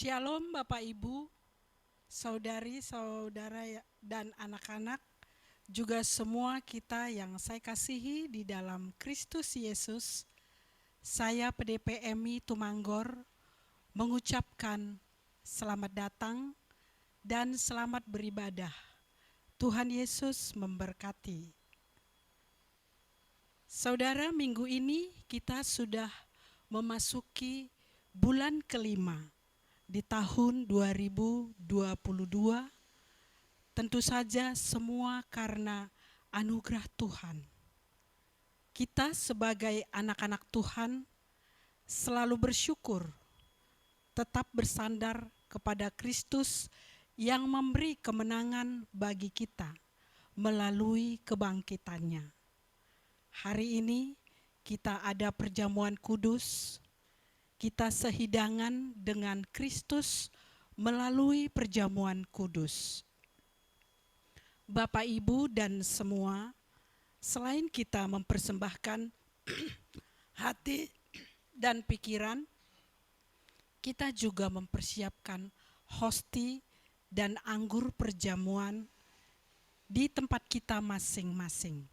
Shalom Bapak Ibu, saudari-saudara dan anak-anak, juga semua kita yang saya kasihi di dalam Kristus Yesus. Saya PDPMI Tumanggor mengucapkan selamat datang dan selamat beribadah. Tuhan Yesus memberkati. Saudara, minggu ini kita sudah memasuki bulan kelima di tahun 2022, tentu saja semua karena anugerah Tuhan. Kita sebagai anak-anak Tuhan selalu bersyukur, tetap bersandar kepada Kristus yang memberi kemenangan bagi kita melalui kebangkitannya. Hari ini kita ada perjamuan kudus. Kita sehidangan dengan Kristus melalui perjamuan kudus. Bapak, Ibu, dan semua, selain kita mempersembahkan hati dan pikiran, kita juga mempersiapkan hosti dan anggur perjamuan di tempat kita masing-masing.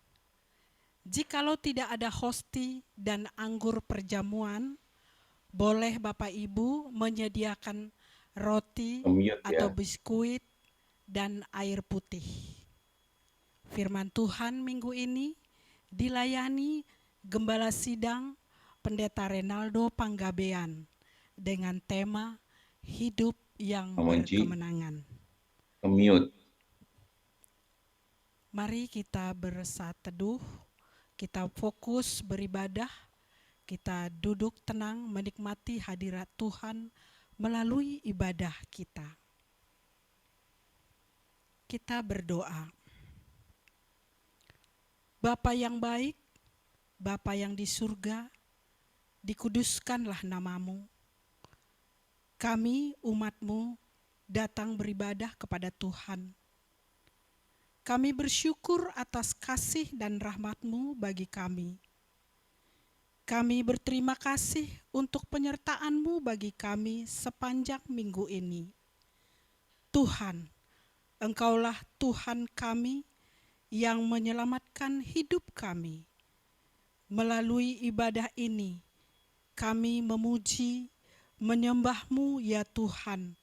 Jikalau tidak ada hosti dan anggur perjamuan, boleh Bapak Ibu menyediakan roti atau biskuit dan air putih. Firman Tuhan minggu ini dilayani Gembala Sidang Pendeta Renaldo Panggabean dengan tema hidup yang berkemenangan. Mari kita bersaat teduh, kita fokus beribadah. Kita duduk tenang menikmati hadirat Tuhan melalui ibadah kita. Kita berdoa. Bapa yang baik, Bapa yang di surga, dikuduskanlah namamu. Kami umat-Mu datang beribadah kepada Tuhan. Kami bersyukur atas kasih dan rahmat-Mu bagi kami. Kami berterima kasih untuk penyertaan-Mu bagi kami sepanjang minggu ini. Tuhan, Engkaulah Tuhan kami yang menyelamatkan hidup kami. Melalui ibadah ini, kami memuji, menyembah-Mu ya Tuhan,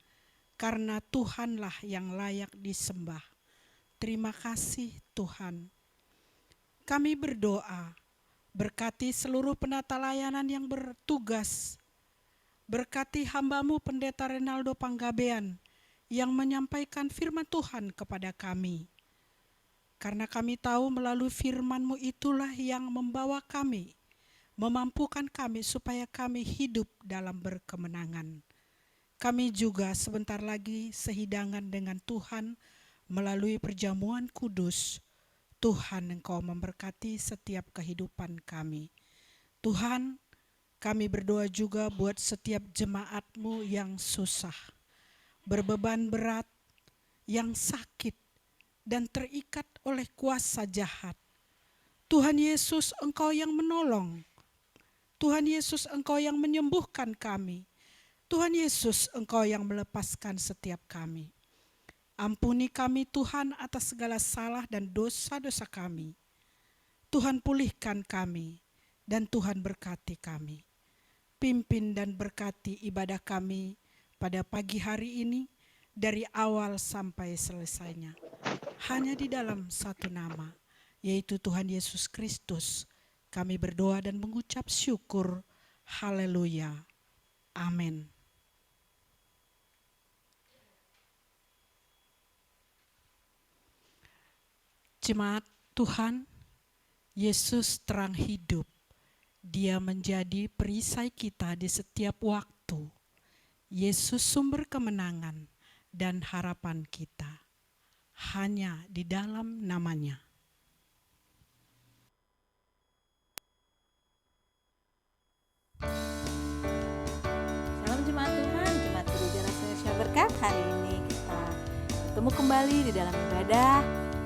karena Tuhanlah yang layak disembah. Terima kasih Tuhan. Kami berdoa, berkati seluruh penata layanan yang bertugas. Berkati hamba-Mu Pendeta Renaldo Panggabean yang menyampaikan firman Tuhan kepada kami. Karena kami tahu melalui firman-Mu itulah yang membawa kami, memampukan kami supaya kami hidup dalam berkemenangan. Kami juga sebentar lagi sehidangan dengan Tuhan melalui perjamuan kudus. Tuhan, Engkau memberkati setiap kehidupan kami. Tuhan, kami berdoa juga buat setiap jemaat-Mu yang susah, berbeban berat, yang sakit, dan terikat oleh kuasa jahat. Tuhan Yesus, Engkau yang menolong. Tuhan Yesus, Engkau yang menyembuhkan kami. Tuhan Yesus, Engkau yang melepaskan setiap kami. Ampuni kami Tuhan atas segala salah dan dosa-dosa kami. Tuhan pulihkan kami dan Tuhan berkati kami. Pimpin dan berkati ibadah kami pada pagi hari ini dari awal sampai selesainya. Hanya di dalam satu nama, yaitu Tuhan Yesus Kristus, kami berdoa dan mengucap syukur. Haleluya. Amin. Jemaat Tuhan, Yesus terang hidup. Dia menjadi perisai kita di setiap waktu. Yesus sumber kemenangan dan harapan kita. Hanya di dalam nama-Nya. Salam jemaat Tuhan, jemaat gereja Rahasia Berkat. Hari ini kita bertemu kembali di dalam ibadah.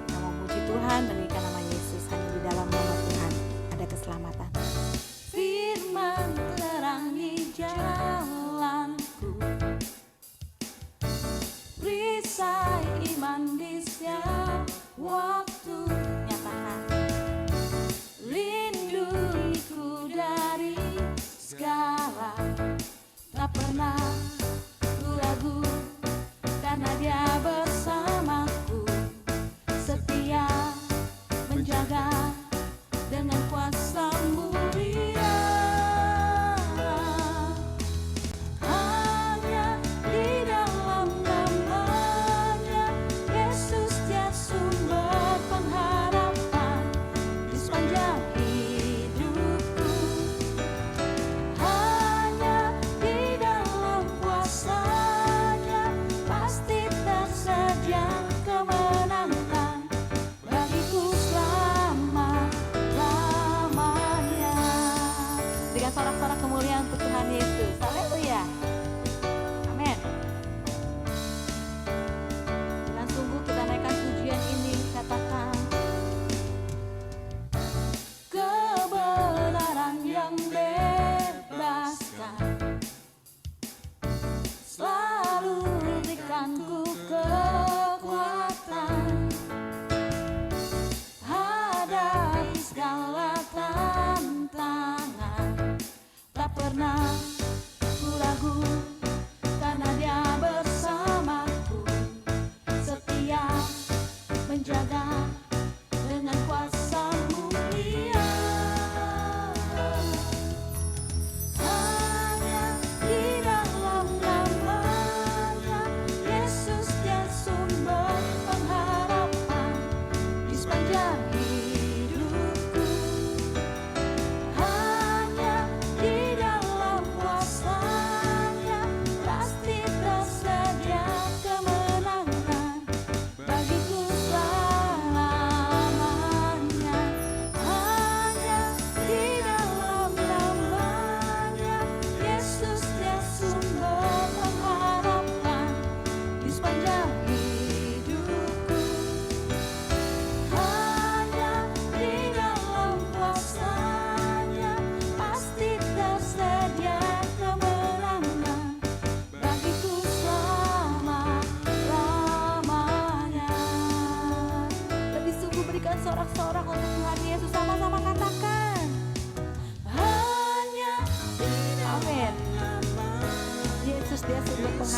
Kita memuji Tuhan, meninggikan nama Yesus. Hanya di dalam nama Tuhan ada keselamatan. Firman terangi jalanku,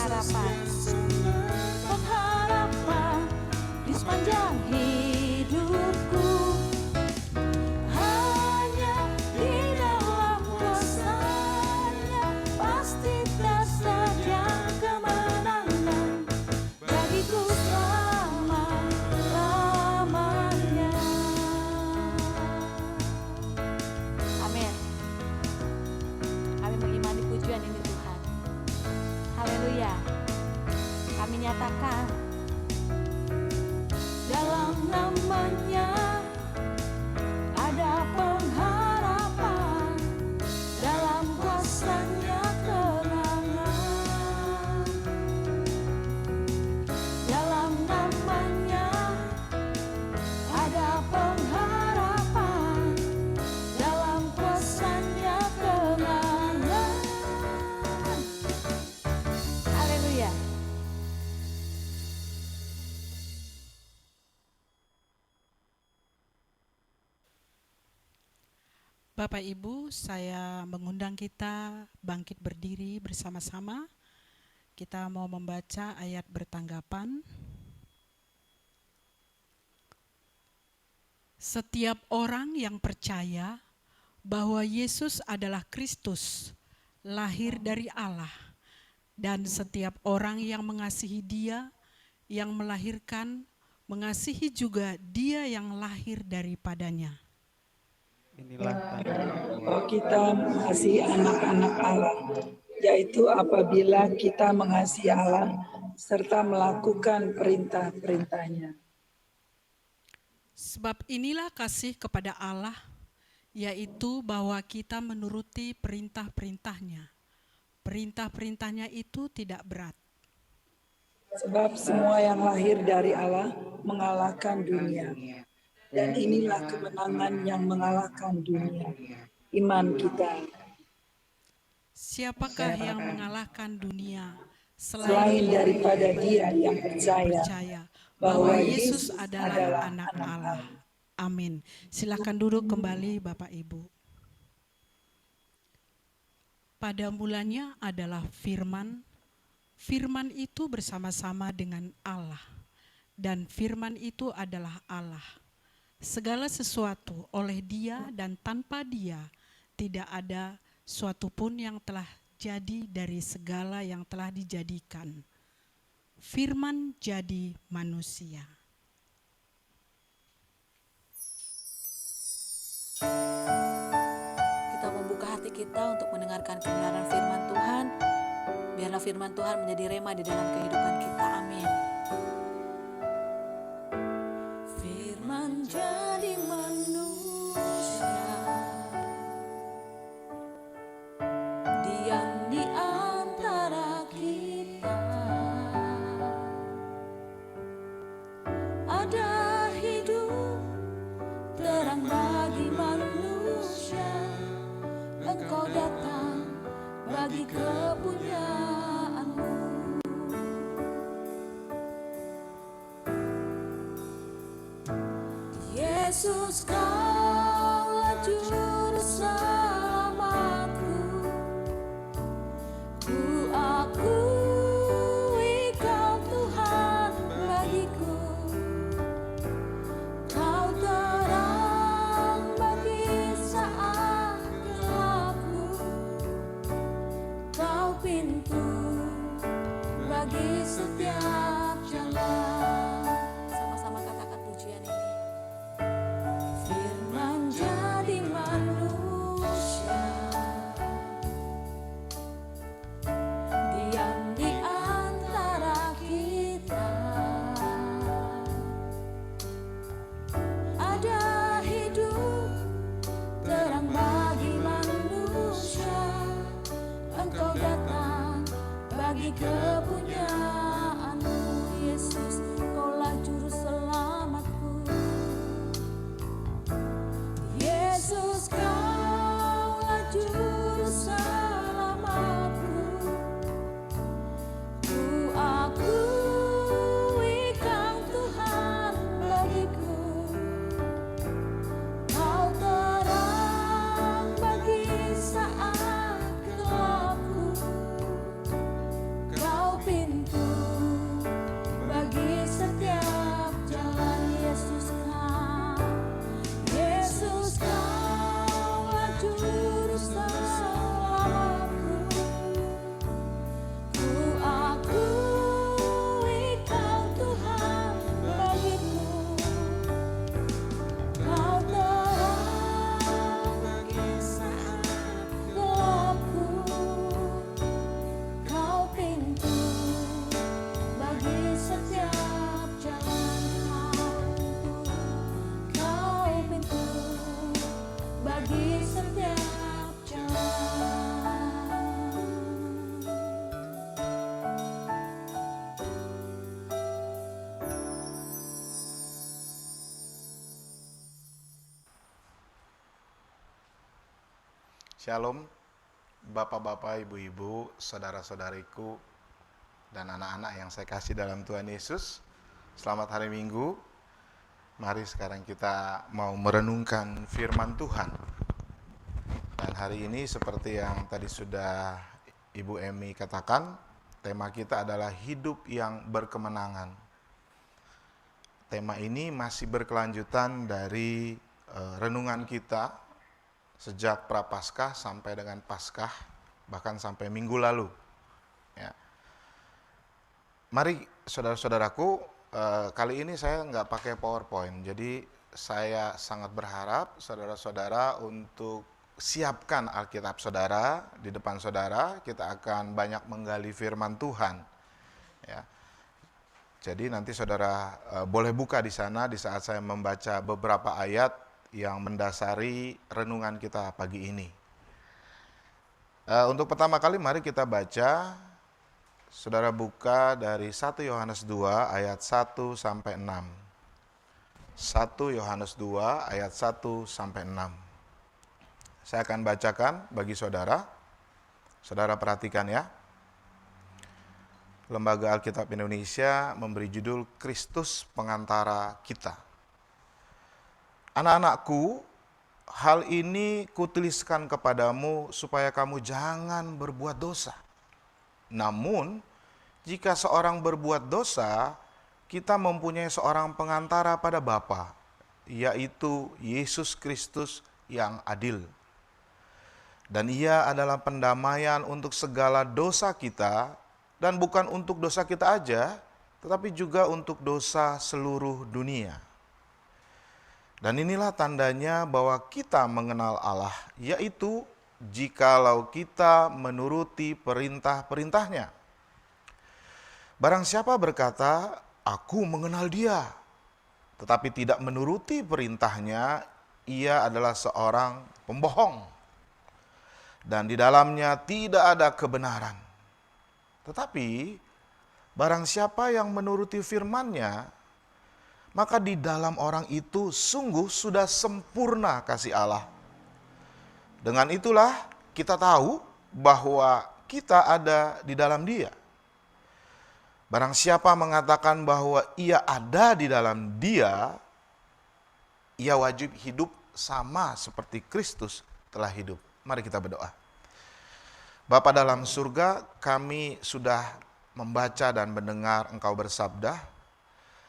pengharapan. Pengharapan di sepanjang hidupku. Hanya di dalam kuasa-Nya pasti tersedia kemenangan bagiku selama-lamanya. Amin. Kami mengimani pujian ini Tuhan. Haleluya. Kami nyatakan dalam nama-Nya ada pengharapan, dalam kuasa-Nya kemenangan. Dalam nama-Nya ada pengharapan, dalam kuasa-Nya kemenangan. Haleluya. Bapak Ibu, saya mengundang kita bangkit berdiri bersama-sama. Kita mau membaca ayat bertanggapan. Setiap orang yang percaya bahwa Yesus adalah Kristus, lahir dari Allah, dan setiap orang yang mengasihi Dia yang melahirkan, mengasihi juga Dia yang lahir daripadanya. Inilah tanda bahwa kita mengasihi anak-anak Allah, yaitu apabila kita mengasihi Allah serta melakukan perintah-perintahnya. Sebab inilah kasih kepada Allah, yaitu bahwa kita menuruti perintah-perintahnya. Perintah-perintahnya itu tidak berat. Sebab semua yang lahir dari Allah mengalahkan dunia. Dan inilah kemenangan yang mengalahkan dunia, iman kita. Siapakah yang mengalahkan dunia Selain daripada Dia yang percaya bahwa Yesus adalah anak Allah. Amin. Silakan duduk kembali Bapak Ibu. Pada mulanya adalah firman. Firman itu bersama-sama dengan Allah. Dan firman itu adalah Allah. Segala sesuatu oleh Dia dan tanpa Dia tidak ada suatu pun yang telah jadi dari segala yang telah dijadikan. Firman jadi manusia. Kita membuka hati kita untuk mendengarkan kebenaran firman Tuhan. Biarlah firman Tuhan menjadi rema di dalam kehidupan kita. Amin. Firman jadi manusia, diam di antara kita. Ada hidup terang bagi manusia. Engkau datang bagi kepunyaanmu. Yesus, Kaulah juru selamatku. Ku akui Kau Tuhan bagiku. Kau terang bagi saat gelapku. Kau pintu bagi setiap jalan. Sama-sama katakan pujian ini. Firman jadi manusia, diam di antara kita. Ada hidup terang bagi manusia. Engkau datang bagi kepunyaanmu. Yesus, Kaulah juru selamatku. Yesus, Kaulah juru selamatku. Ku akui Kau Tuhan bagiku. Kau terang bagi saat gelapku. Kau Shalom, Bapak-bapak, Ibu-ibu, saudara-saudariku, dan anak-anak yang saya kasih dalam Tuhan Yesus. Selamat hari Minggu. Mari sekarang kita mau merenungkan firman Tuhan. Dan hari ini seperti yang tadi sudah Ibu Emi katakan, tema kita adalah hidup yang berkemenangan. Tema ini masih berkelanjutan dari renungan kita sejak Prapaskah sampai dengan Paskah, bahkan sampai minggu lalu. Ya. Mari saudara-saudaraku, kali ini saya nggak pakai PowerPoint, jadi saya sangat berharap saudara-saudara untuk siapkan Alkitab saudara di depan saudara. Kita akan banyak menggali firman Tuhan. Ya. Jadi nanti saudara boleh buka di sana di saat saya membaca beberapa ayat yang mendasari renungan kita pagi ini. Untuk pertama kali mari kita baca, saudara buka dari 1 Yohanes 2 ayat 1 sampai 6. 1 Yohanes 2 ayat 1 sampai 6. Saya akan bacakan bagi saudara. Saudara perhatikan ya. Lembaga Alkitab Indonesia memberi judul Kristus Pengantara Kita. Anak-anakku, hal ini kutuliskan kepadamu supaya kamu jangan berbuat dosa. Namun, jika seorang berbuat dosa, kita mempunyai seorang pengantara pada Bapa, yaitu Yesus Kristus yang adil. Dan ia adalah pendamaian untuk segala dosa kita, dan bukan untuk dosa kita aja, tetapi juga untuk dosa seluruh dunia. Dan inilah tandanya bahwa kita mengenal Allah, yaitu jikalau kita menuruti perintah-perintahnya. Barang siapa berkata, aku mengenal dia, tetapi tidak menuruti perintahnya, ia adalah seorang pembohong. Dan di dalamnya tidak ada kebenaran. Tetapi, barang siapa yang menuruti firman-Nya, maka di dalam orang itu sungguh sudah sempurna kasih Allah. Dengan itulah kita tahu bahwa kita ada di dalam Dia. Barang siapa mengatakan bahwa ia ada di dalam Dia, ia wajib hidup sama seperti Kristus telah hidup. Mari kita berdoa. Bapa dalam surga, kami sudah membaca dan mendengar Engkau bersabda.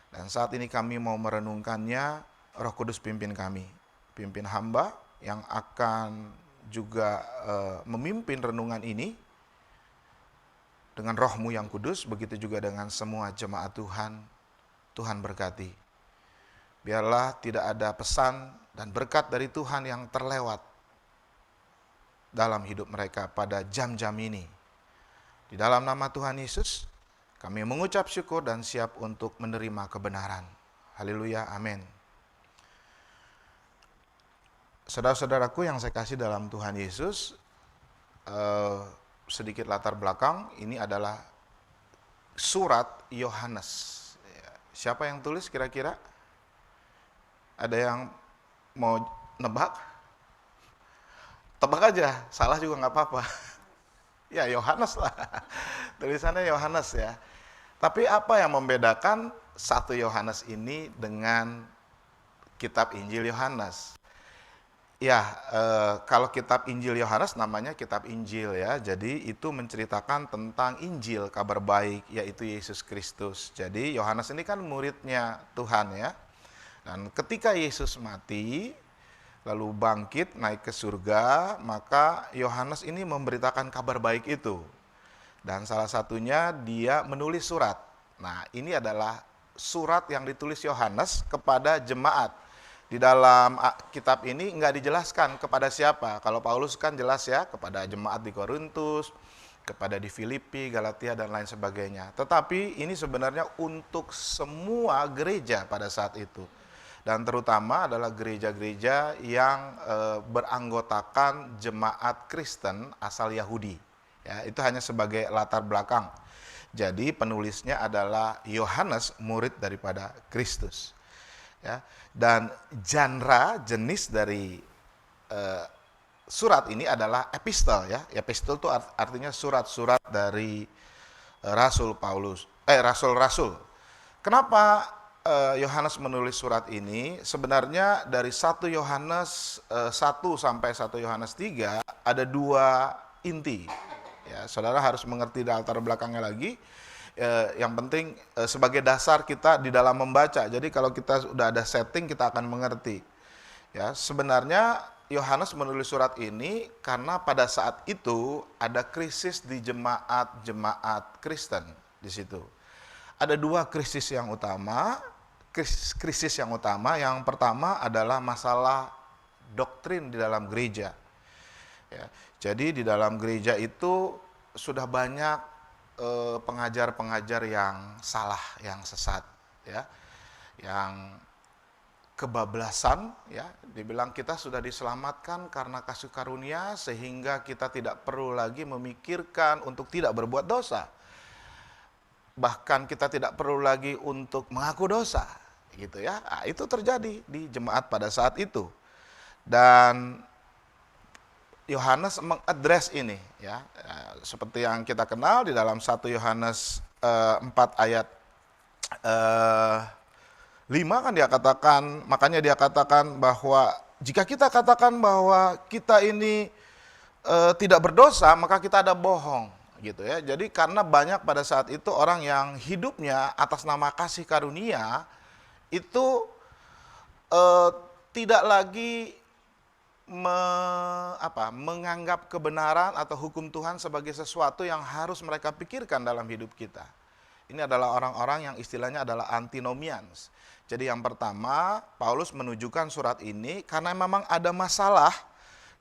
Dan saat ini kami mau merenungkannya, Roh Kudus pimpin kami, pimpin hamba yang akan juga memimpin renungan ini dengan Roh-Mu yang kudus, begitu juga dengan semua jemaat Tuhan. Tuhan berkati. Biarlah tidak ada pesan dan berkat dari Tuhan yang terlewat dalam hidup mereka pada jam-jam ini. Di dalam nama Tuhan Yesus, kami mengucap syukur dan siap untuk menerima kebenaran. Haleluya, amin. Saudara-saudaraku yang saya kasih dalam Tuhan Yesus, sedikit latar belakang, ini adalah surat Yohanes. Siapa yang tulis kira-kira? Ada yang mau nebak? Tebak aja, salah juga nggak apa-apa. Ya Yohanes lah, tulisannya Yohanes ya. Tapi apa yang membedakan 1 Yohanes ini dengan kitab Injil Yohanes? Ya, kalau kitab Injil Yohanes namanya kitab Injil ya. Jadi itu menceritakan tentang Injil, kabar baik, yaitu Yesus Kristus. Jadi Yohanes ini kan muridnya Tuhan ya. Dan ketika Yesus mati, lalu bangkit naik ke surga, maka Yohanes ini memberitakan kabar baik itu. Dan salah satunya dia menulis surat. Nah, ini adalah surat yang ditulis Yohanes kepada jemaat. Di dalam kitab ini nggak dijelaskan kepada siapa. Kalau Paulus kan jelas ya, kepada jemaat di Korintus, kepada di Filipi, Galatia, dan lain sebagainya. Tetapi ini sebenarnya untuk semua gereja pada saat itu. Dan terutama adalah gereja-gereja yang beranggotakan jemaat Kristen asal Yahudi. Ya, itu hanya sebagai latar belakang. Jadi penulisnya adalah Yohanes, murid daripada Kristus. Ya, dan genre, jenis dari surat ini adalah epistel ya. Epistel itu artinya surat-surat dari Rasul Paulus, rasul-rasul. Kenapa Yohanes menulis surat ini? Sebenarnya dari 1 Yohanes 1 sampai 1 Yohanes 3 ada 2 inti. Ya, saudara harus mengerti latar belakangnya lagi. Yang penting sebagai dasar kita di dalam membaca. Jadi kalau kita sudah ada setting, kita akan mengerti. Ya, sebenarnya Yohanes menulis surat ini karena pada saat itu ada krisis di jemaat-jemaat Kristen di situ. Ada 2 krisis yang utama. Krisis yang utama, yang pertama adalah masalah doktrin di dalam gereja. Ya, jadi di dalam gereja itu sudah banyak pengajar-pengajar yang salah, yang sesat, ya, yang kebablasan, ya, dibilang kita sudah diselamatkan karena kasih karunia sehingga kita tidak perlu lagi memikirkan untuk tidak berbuat dosa. Bahkan kita tidak perlu lagi untuk mengaku dosa, gitu ya. Nah, itu terjadi di jemaat pada saat itu. Dan Yohanes mengadres ini, ya, seperti yang kita kenal di dalam 1 Yohanes 4 ayat 5 kan dia katakan, makanya dia katakan bahwa jika kita katakan bahwa kita ini tidak berdosa, maka kita ada bohong, gitu ya. Jadi karena banyak pada saat itu orang yang hidupnya atas nama kasih karunia itu tidak lagi menganggap kebenaran atau hukum Tuhan sebagai sesuatu yang harus mereka pikirkan dalam hidup kita. Ini adalah orang-orang yang istilahnya adalah antinomians. Jadi yang pertama, Paulus menunjukkan surat ini karena memang ada masalah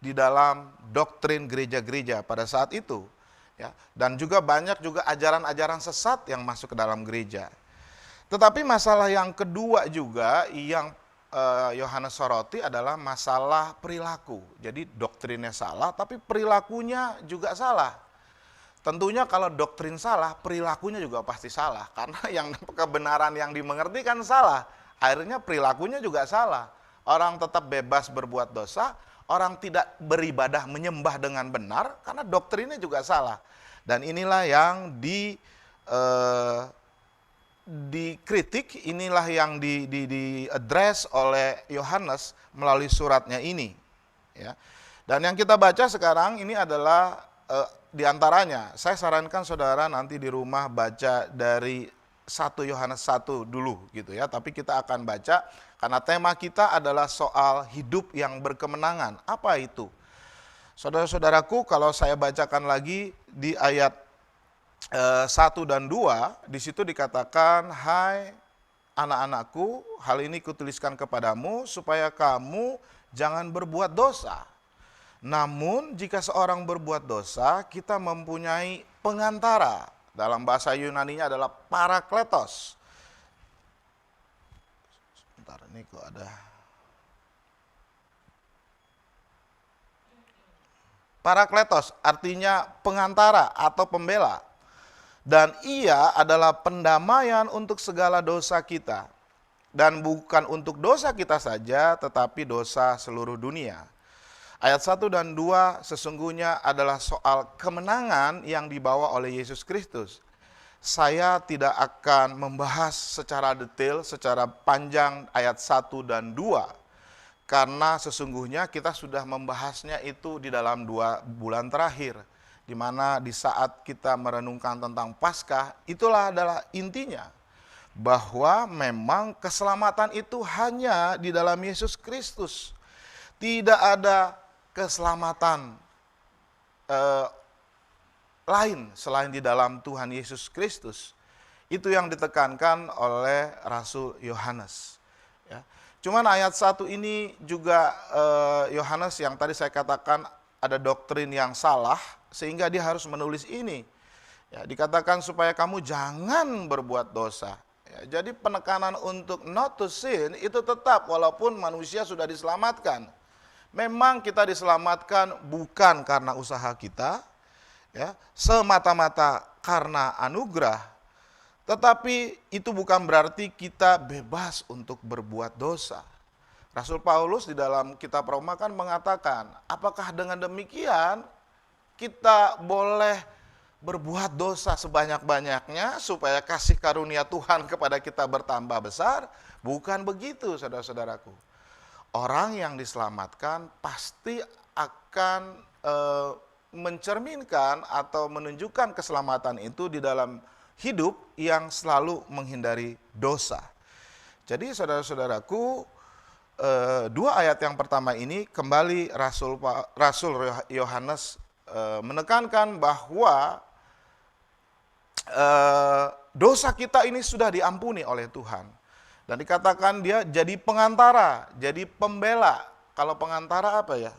di dalam doktrin gereja-gereja pada saat itu, ya. Dan juga banyak juga ajaran-ajaran sesat yang masuk ke dalam gereja. Tetapi masalah yang kedua juga yang Yohanes soroti adalah masalah perilaku. Jadi doktrinnya salah, tapi perilakunya juga salah. Tentunya kalau doktrin salah, perilakunya juga pasti salah. Karena yang kebenaran yang dimengerti kan salah. Akhirnya perilakunya juga salah. Orang tetap bebas berbuat dosa, orang tidak beribadah menyembah dengan benar, karena doktrinnya juga salah. Dan inilah yang dikritik, inilah yang di-address oleh Yohanes melalui suratnya ini, ya. Dan yang kita baca sekarang ini adalah diantaranya, saya sarankan saudara nanti di rumah baca dari 1 Yohanes 1 dulu gitu ya, tapi kita akan baca karena tema kita adalah soal hidup yang berkemenangan. Apa itu? Saudara-saudaraku, kalau saya bacakan lagi di ayat 1 dan 2, di situ dikatakan, hai anak-anakku, hal ini kutuliskan kepadamu supaya kamu jangan berbuat dosa. Namun jika seorang berbuat dosa, kita mempunyai pengantara. Dalam bahasa Yunaninya adalah parakletos. Sebentar, ini kok ada parakletos, artinya pengantara atau pembela. Dan ia adalah pendamaian untuk segala dosa kita. Dan bukan untuk dosa kita saja, tetapi dosa seluruh dunia. Ayat 1 dan 2 sesungguhnya adalah soal kemenangan yang dibawa oleh Yesus Kristus. Saya tidak akan membahas secara detail, secara panjang ayat 1 dan 2. Karena sesungguhnya kita sudah membahasnya itu di dalam 2 bulan terakhir. Di mana di saat kita merenungkan tentang Paskah, itulah adalah intinya. Bahwa memang keselamatan itu hanya di dalam Yesus Kristus. Tidak ada keselamatan lain selain di dalam Tuhan Yesus Kristus. Itu yang ditekankan oleh Rasul Yohanes. Ya. Cuman ayat 1 ini juga Yohanes yang tadi saya katakan ada doktrin yang salah, sehingga dia harus menulis ini. Ya, dikatakan supaya kamu jangan berbuat dosa. Ya, jadi penekanan untuk not to sin itu tetap walaupun manusia sudah diselamatkan. Memang kita diselamatkan bukan karena usaha kita, ya, semata-mata karena anugerah. Tetapi itu bukan berarti kita bebas untuk berbuat dosa. Rasul Paulus di dalam kitab Roma kan mengatakan, apakah dengan demikian kita boleh berbuat dosa sebanyak-banyaknya supaya kasih karunia Tuhan kepada kita bertambah besar? Bukan begitu, saudara-saudaraku. Orang yang diselamatkan pasti akan mencerminkan atau menunjukkan keselamatan itu di dalam hidup yang selalu menghindari dosa. Jadi saudara-saudaraku, dua ayat yang pertama ini kembali Rasul Yohanes menekankan bahwa dosa kita ini sudah diampuni oleh Tuhan. Dan dikatakan dia jadi pengantara, jadi pembela. Kalau pengantara apa ya?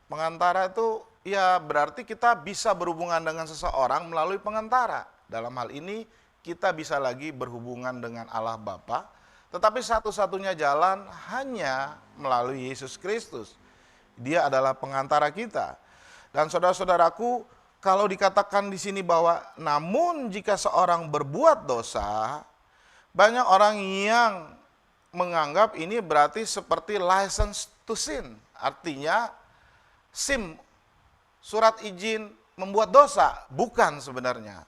Pengantara itu ya berarti kita bisa berhubungan dengan seseorang melalui pengantara. Dalam hal ini kita bisa lagi berhubungan dengan Allah Bapa. Tetapi satu-satunya jalan hanya melalui Yesus Kristus. Dia adalah pengantara kita. Dan saudara-saudaraku, kalau dikatakan di sini bahwa namun jika seorang berbuat dosa, banyak orang yang menganggap ini berarti seperti license to sin. Artinya SIM, surat izin membuat dosa. Bukan sebenarnya.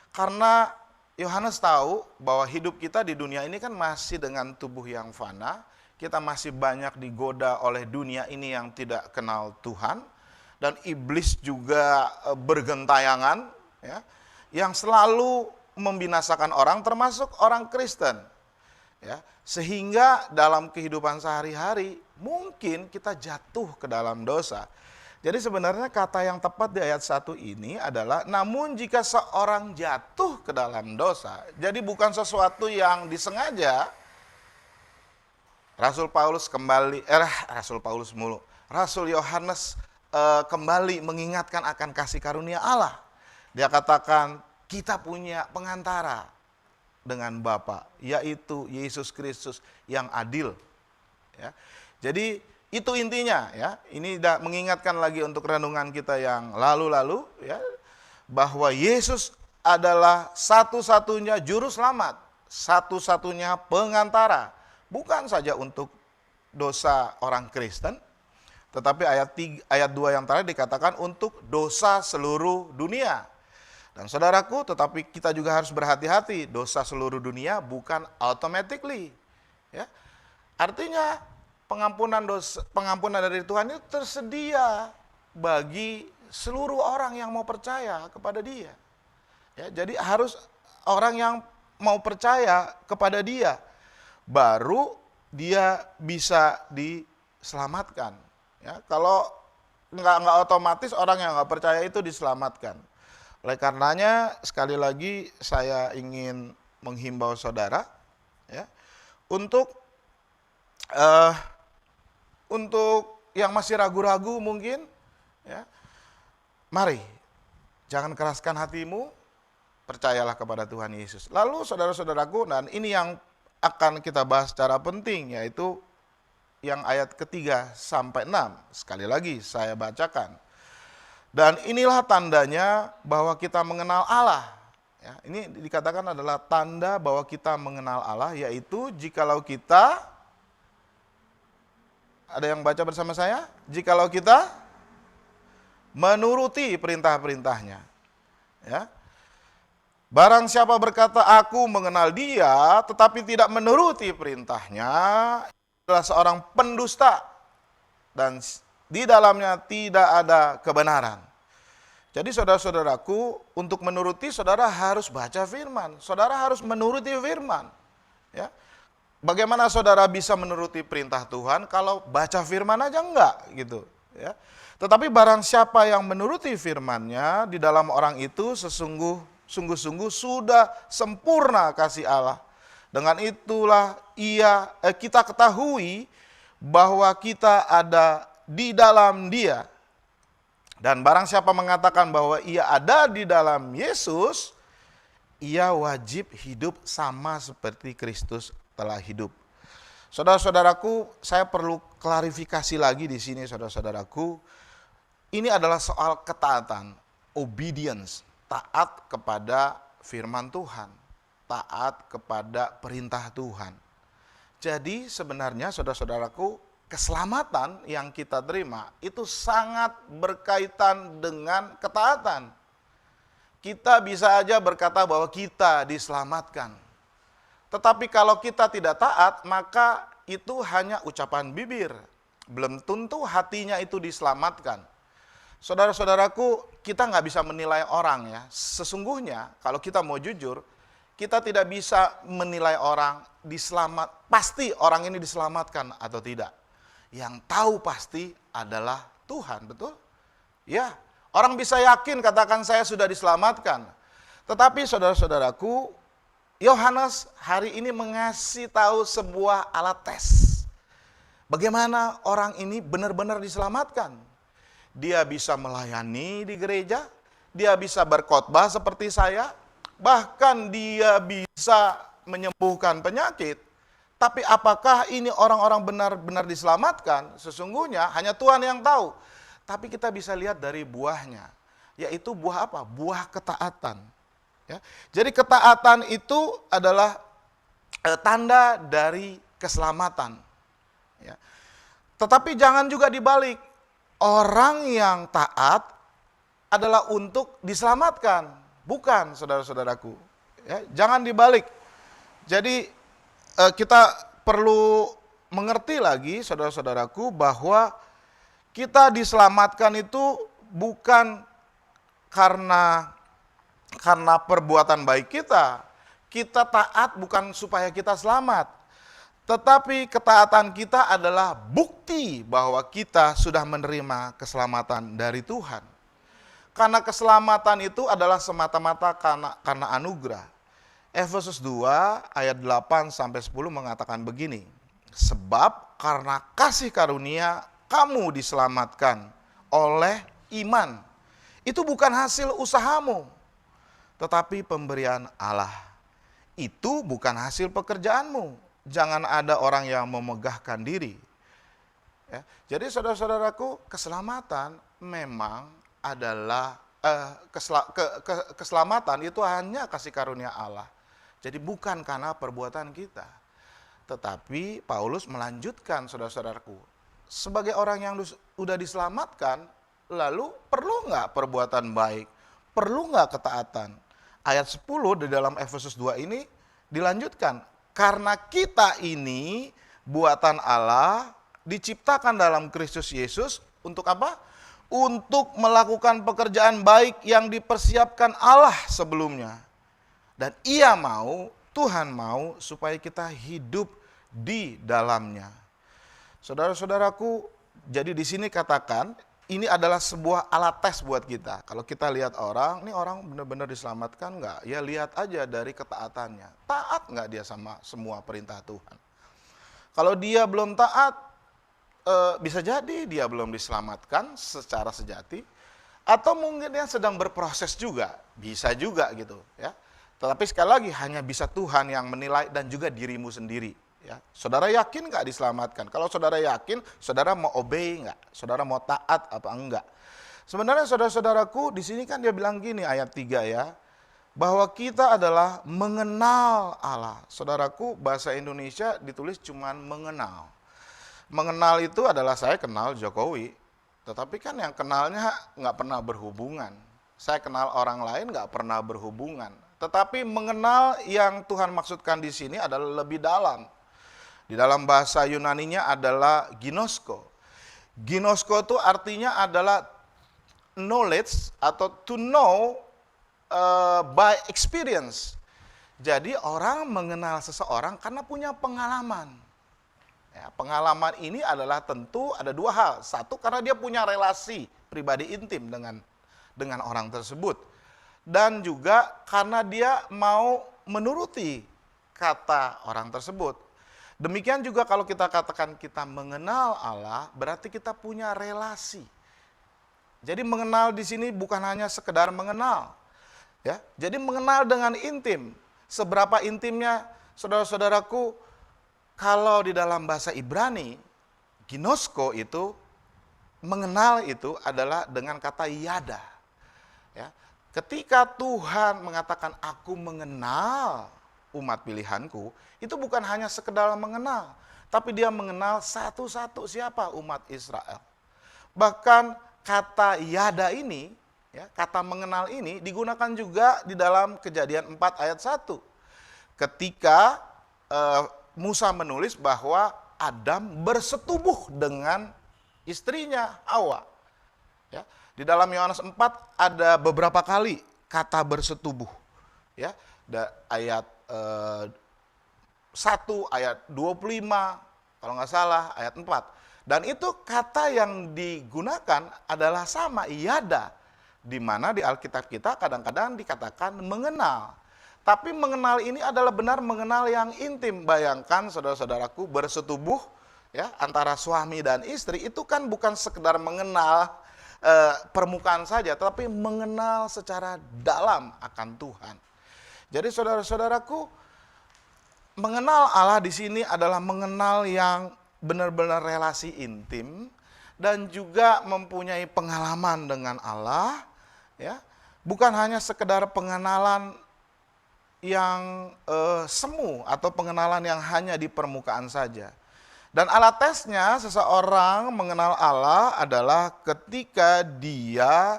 Karena Yohanes tahu bahwa hidup kita di dunia ini kan masih dengan tubuh yang fana. Kita masih banyak digoda oleh dunia ini yang tidak kenal Tuhan. Dan iblis juga bergentayangan, ya, yang selalu membinasakan orang, termasuk orang Kristen. Ya, sehingga dalam kehidupan sehari-hari mungkin kita jatuh ke dalam dosa. Jadi sebenarnya kata yang tepat di ayat 1 ini adalah namun jika seorang jatuh ke dalam dosa, jadi bukan sesuatu yang disengaja. Rasul Yohanes kembali mengingatkan akan kasih karunia Allah. Dia katakan kita punya pengantara dengan Bapa, yaitu Yesus Kristus yang adil. Ya. Jadi itu intinya, ya. Ini mengingatkan lagi untuk renungan kita yang lalu-lalu, ya, bahwa Yesus adalah satu-satunya juru selamat, satu-satunya pengantara, bukan saja untuk dosa orang Kristen, tetapi ayat 2 yang terakhir dikatakan untuk dosa seluruh dunia. Dan saudaraku, tetapi kita juga harus berhati-hati, dosa seluruh dunia bukan automatically, ya. Artinya pengampunan dari Tuhan itu tersedia bagi seluruh orang yang mau percaya kepada Dia. Ya, jadi harus orang yang mau percaya kepada Dia, baru dia bisa diselamatkan. Ya, kalau nggak otomatis orang yang nggak percaya itu diselamatkan. Oleh karenanya sekali lagi saya ingin menghimbau saudara, ya, untuk yang masih ragu-ragu mungkin, ya, mari jangan keraskan hatimu, percayalah kepada Tuhan Yesus. Lalu saudara-saudaraku, dan ini yang akan kita bahas secara penting, yaitu yang ayat ketiga sampai 6. Sekali lagi saya bacakan. Dan inilah tandanya bahwa kita mengenal Allah. Ya, ini dikatakan adalah tanda bahwa kita mengenal Allah, yaitu jikalau kita, ada yang baca bersama saya? Jikalau kita menuruti perintah-perintahnya. Ya. Barang siapa berkata, aku mengenal Dia, tetapi tidak menuruti perintahnya, adalah seorang pendusta, dan di dalamnya tidak ada kebenaran. Jadi saudara-saudaraku, untuk menuruti, saudara harus baca firman. Saudara harus menuruti firman. Ya. Bagaimana saudara bisa menuruti perintah Tuhan kalau baca firman aja enggak gitu, ya. Tetapi barang siapa yang menuruti firman-Nya, di dalam orang itu sungguh-sungguh sudah sempurna kasih Allah. Dengan itulah kita ketahui bahwa kita ada di dalam Dia. Dan barang siapa mengatakan bahwa ia ada di dalam Yesus, ia wajib hidup sama seperti Kristus telah hidup. Saudara-saudaraku, saya perlu klarifikasi lagi di sini, saudara-saudaraku. Ini adalah soal ketaatan, obedience, taat kepada firman Tuhan, taat kepada perintah Tuhan. Jadi sebenarnya saudara-saudaraku, keselamatan yang kita terima itu sangat berkaitan dengan ketaatan. Kita bisa aja berkata bahwa kita diselamatkan. Tetapi kalau kita tidak taat, maka itu hanya ucapan bibir. Belum tentu hatinya itu diselamatkan. Saudara-saudaraku, kita nggak bisa menilai orang ya. Sesungguhnya kalau kita mau jujur, kita tidak bisa menilai orang pasti orang ini diselamatkan atau tidak. Yang tahu pasti adalah Tuhan, betul? Ya, orang bisa yakin katakan saya sudah diselamatkan. Tetapi saudara-saudaraku, Yohanes hari ini mengasih tahu sebuah alat tes. Bagaimana orang ini benar-benar diselamatkan. Dia bisa melayani di gereja, dia bisa berkhotbah seperti saya, bahkan dia bisa menyembuhkan penyakit. Tapi apakah ini orang-orang benar-benar diselamatkan? Sesungguhnya hanya Tuhan yang tahu. Tapi kita bisa lihat dari buahnya. Yaitu buah apa? Buah ketaatan. Ya. Jadi ketaatan itu adalah tanda dari keselamatan. Ya. Tetapi jangan juga dibalik. Orang yang taat adalah untuk diselamatkan. Bukan, saudara-saudaraku. Ya, jangan dibalik. Jadi kita perlu mengerti lagi, saudara-saudaraku, bahwa kita diselamatkan itu bukan karena perbuatan baik kita. Kita taat bukan supaya kita selamat. Tetapi ketaatan kita adalah bukti bahwa kita sudah menerima keselamatan dari Tuhan. Karena keselamatan itu adalah semata-mata karena anugerah. Efesus 2 ayat 8-10 mengatakan begini. Sebab karena kasih karunia kamu diselamatkan oleh iman. Itu bukan hasil usahamu, tetapi pemberian Allah. Itu bukan hasil pekerjaanmu. Jangan ada orang yang memegahkan diri. Ya, jadi saudara-saudaraku, keselamatan memang adalah keselamatan itu hanya kasih karunia Allah. Jadi bukan karena perbuatan kita. Tetapi Paulus melanjutkan, saudara-saudaraku, sebagai orang yang sudah diselamatkan, lalu perlu nggak perbuatan baik? Perlu nggak ketaatan? Ayat 10 di dalam Efesus 2 ini dilanjutkan. Karena kita ini buatan Allah, diciptakan dalam Kristus Yesus untuk apa? Untuk melakukan pekerjaan baik yang dipersiapkan Allah sebelumnya. Dan Ia mau, Tuhan mau supaya kita hidup di dalamnya. Saudara-saudaraku, jadi di sini katakan ini adalah sebuah alat tes buat kita. Kalau kita lihat orang, ini orang benar-benar diselamatkan enggak? Ya lihat aja dari ketaatannya. Taat enggak dia sama semua perintah Tuhan? Kalau dia belum taat, bisa jadi dia belum diselamatkan secara sejati. Atau mungkin dia sedang berproses juga, bisa juga gitu ya. Tetapi sekali lagi hanya bisa Tuhan yang menilai dan juga dirimu sendiri. Ya, saudara yakin nggak diselamatkan? Kalau saudara yakin, saudara mau obey nggak? Saudara mau taat apa enggak? Sebenarnya saudara-saudaraku, di sini kan dia bilang gini ayat 3 ya, bahwa kita adalah mengenal Allah. Saudaraku, bahasa Indonesia ditulis cuman mengenal. Mengenal itu adalah saya kenal Jokowi, tetapi kan yang kenalnya nggak pernah berhubungan. Saya kenal orang lain nggak pernah berhubungan. Tetapi mengenal yang Tuhan maksudkan di sini adalah lebih dalam. Di dalam bahasa Yunaninya adalah ginosko. Ginosko itu artinya adalah knowledge atau to know by experience. Jadi orang mengenal seseorang karena punya pengalaman. Ya, pengalaman ini adalah tentu ada dua hal. Satu, karena dia punya relasi pribadi intim dengan orang tersebut. Dan juga karena dia mau menuruti kata orang tersebut. Demikian juga kalau kita katakan kita mengenal Allah, berarti kita punya relasi. Jadi mengenal di sini bukan hanya sekedar mengenal. Ya, jadi mengenal dengan intim. Seberapa intimnya, saudara-saudaraku, kalau di dalam bahasa Ibrani, ginosko itu, mengenal itu adalah dengan kata yada. Ya, ketika Tuhan mengatakan aku mengenal umat pilihanku, itu bukan hanya sekedar mengenal, tapi dia mengenal satu-satu siapa umat Israel. Bahkan kata yada ini, ya, kata mengenal ini digunakan juga di dalam Kejadian 4 ayat 1. Ketika Musa menulis bahwa Adam bersetubuh dengan istrinya Hawa. Ya, di dalam Yohanes 4 ada beberapa kali kata bersetubuh. Ya, ayat 1, ayat 25, kalau nggak salah ayat 4. Dan itu kata yang digunakan adalah sama, yada. Di mana di Alkitab kita kadang-kadang dikatakan mengenal. Tapi mengenal ini adalah benar mengenal yang intim. Bayangkan saudara-saudaraku bersetubuh ya antara suami dan istri itu kan bukan sekedar mengenal permukaan saja, tapi mengenal secara dalam akan Tuhan. Jadi saudara-saudaraku, mengenal Allah di sini adalah mengenal yang benar-benar relasi intim dan juga mempunyai pengalaman dengan Allah, ya. Bukan hanya sekedar pengenalan yang semu atau pengenalan yang hanya di permukaan saja. Dan alat tesnya seseorang mengenal Allah adalah ketika dia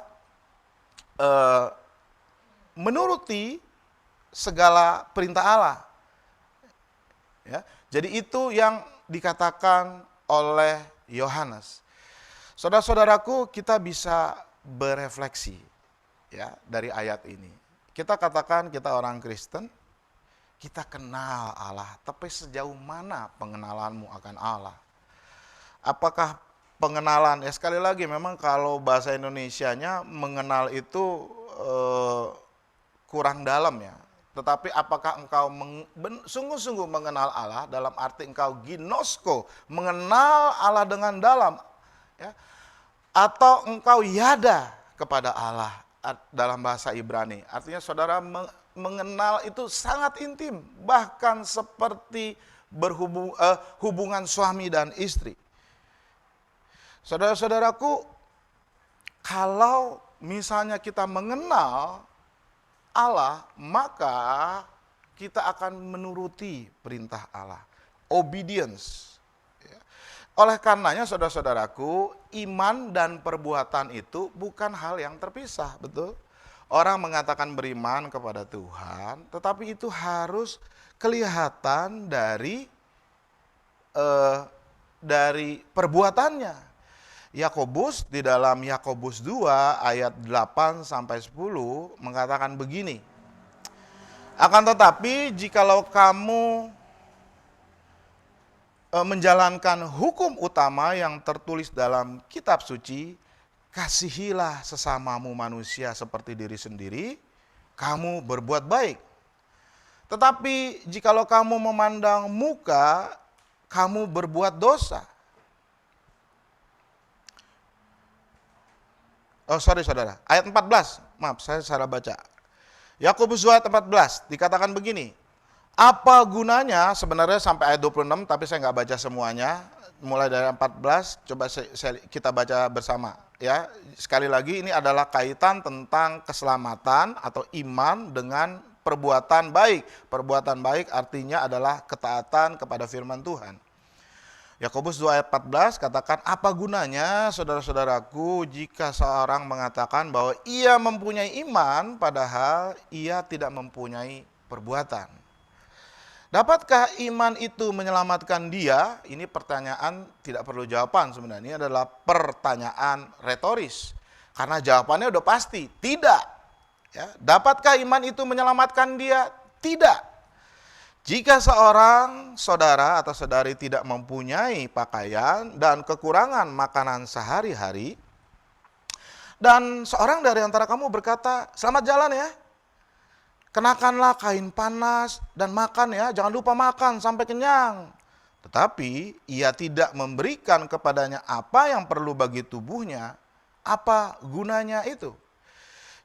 menuruti segala perintah Allah. Ya, jadi itu yang dikatakan oleh Yohanes. Saudara-saudaraku, kita bisa berefleksi ya dari ayat ini. Kita katakan kita orang Kristen, kita kenal Allah, tapi sejauh mana pengenalanmu akan Allah? Apakah pengenalan, ya sekali lagi memang kalau bahasa Indonesianya mengenal itu kurang dalam ya. Tetapi apakah engkau sungguh-sungguh mengenal Allah dalam arti engkau ginosko, mengenal Allah dengan dalam, ya? Atau engkau yada kepada Allah dalam bahasa Ibrani. Artinya saudara mengenal itu sangat intim, bahkan seperti hubungan suami dan istri. Saudara-saudaraku, kalau misalnya kita mengenal Allah, maka kita akan menuruti perintah Allah. Obedience. Oleh karenanya saudara-saudaraku, iman dan perbuatan itu bukan hal yang terpisah, betul? Orang mengatakan beriman kepada Tuhan, tetapi itu harus kelihatan dari perbuatannya. Yakobus di dalam Yakobus 2 ayat 8 sampai 10 mengatakan begini. Akan tetapi jikalau kamu menjalankan hukum utama yang tertulis dalam kitab suci, kasihilah sesamamu manusia seperti diri sendiri, kamu berbuat baik. Tetapi jikalau kamu memandang muka, kamu berbuat dosa. Oh sorry saudara, ayat 14, maaf saya salah baca. Yakobus 2 ayat 14 dikatakan begini, apa gunanya, sebenarnya sampai ayat 26 tapi saya nggak baca semuanya, mulai dari 14 coba kita baca bersama ya. Sekali lagi ini adalah kaitan tentang keselamatan atau iman dengan perbuatan baik. Perbuatan baik artinya adalah ketaatan kepada firman Tuhan. Yakobus 2 ayat 14 katakan, apa gunanya saudara-saudaraku jika seorang mengatakan bahwa ia mempunyai iman padahal ia tidak mempunyai perbuatan. Dapatkah iman itu menyelamatkan dia? Ini pertanyaan tidak perlu jawaban sebenarnya. Ini adalah pertanyaan retoris. Karena jawabannya udah pasti, tidak. Ya, dapatkah iman itu menyelamatkan dia? Tidak. Jika seorang saudara atau saudari tidak mempunyai pakaian dan kekurangan makanan sehari-hari, dan seorang dari antara kamu berkata, selamat jalan ya, kenakanlah kain panas dan makan ya, jangan lupa makan sampai kenyang. Tetapi ia tidak memberikan kepadanya apa yang perlu bagi tubuhnya, apa gunanya itu?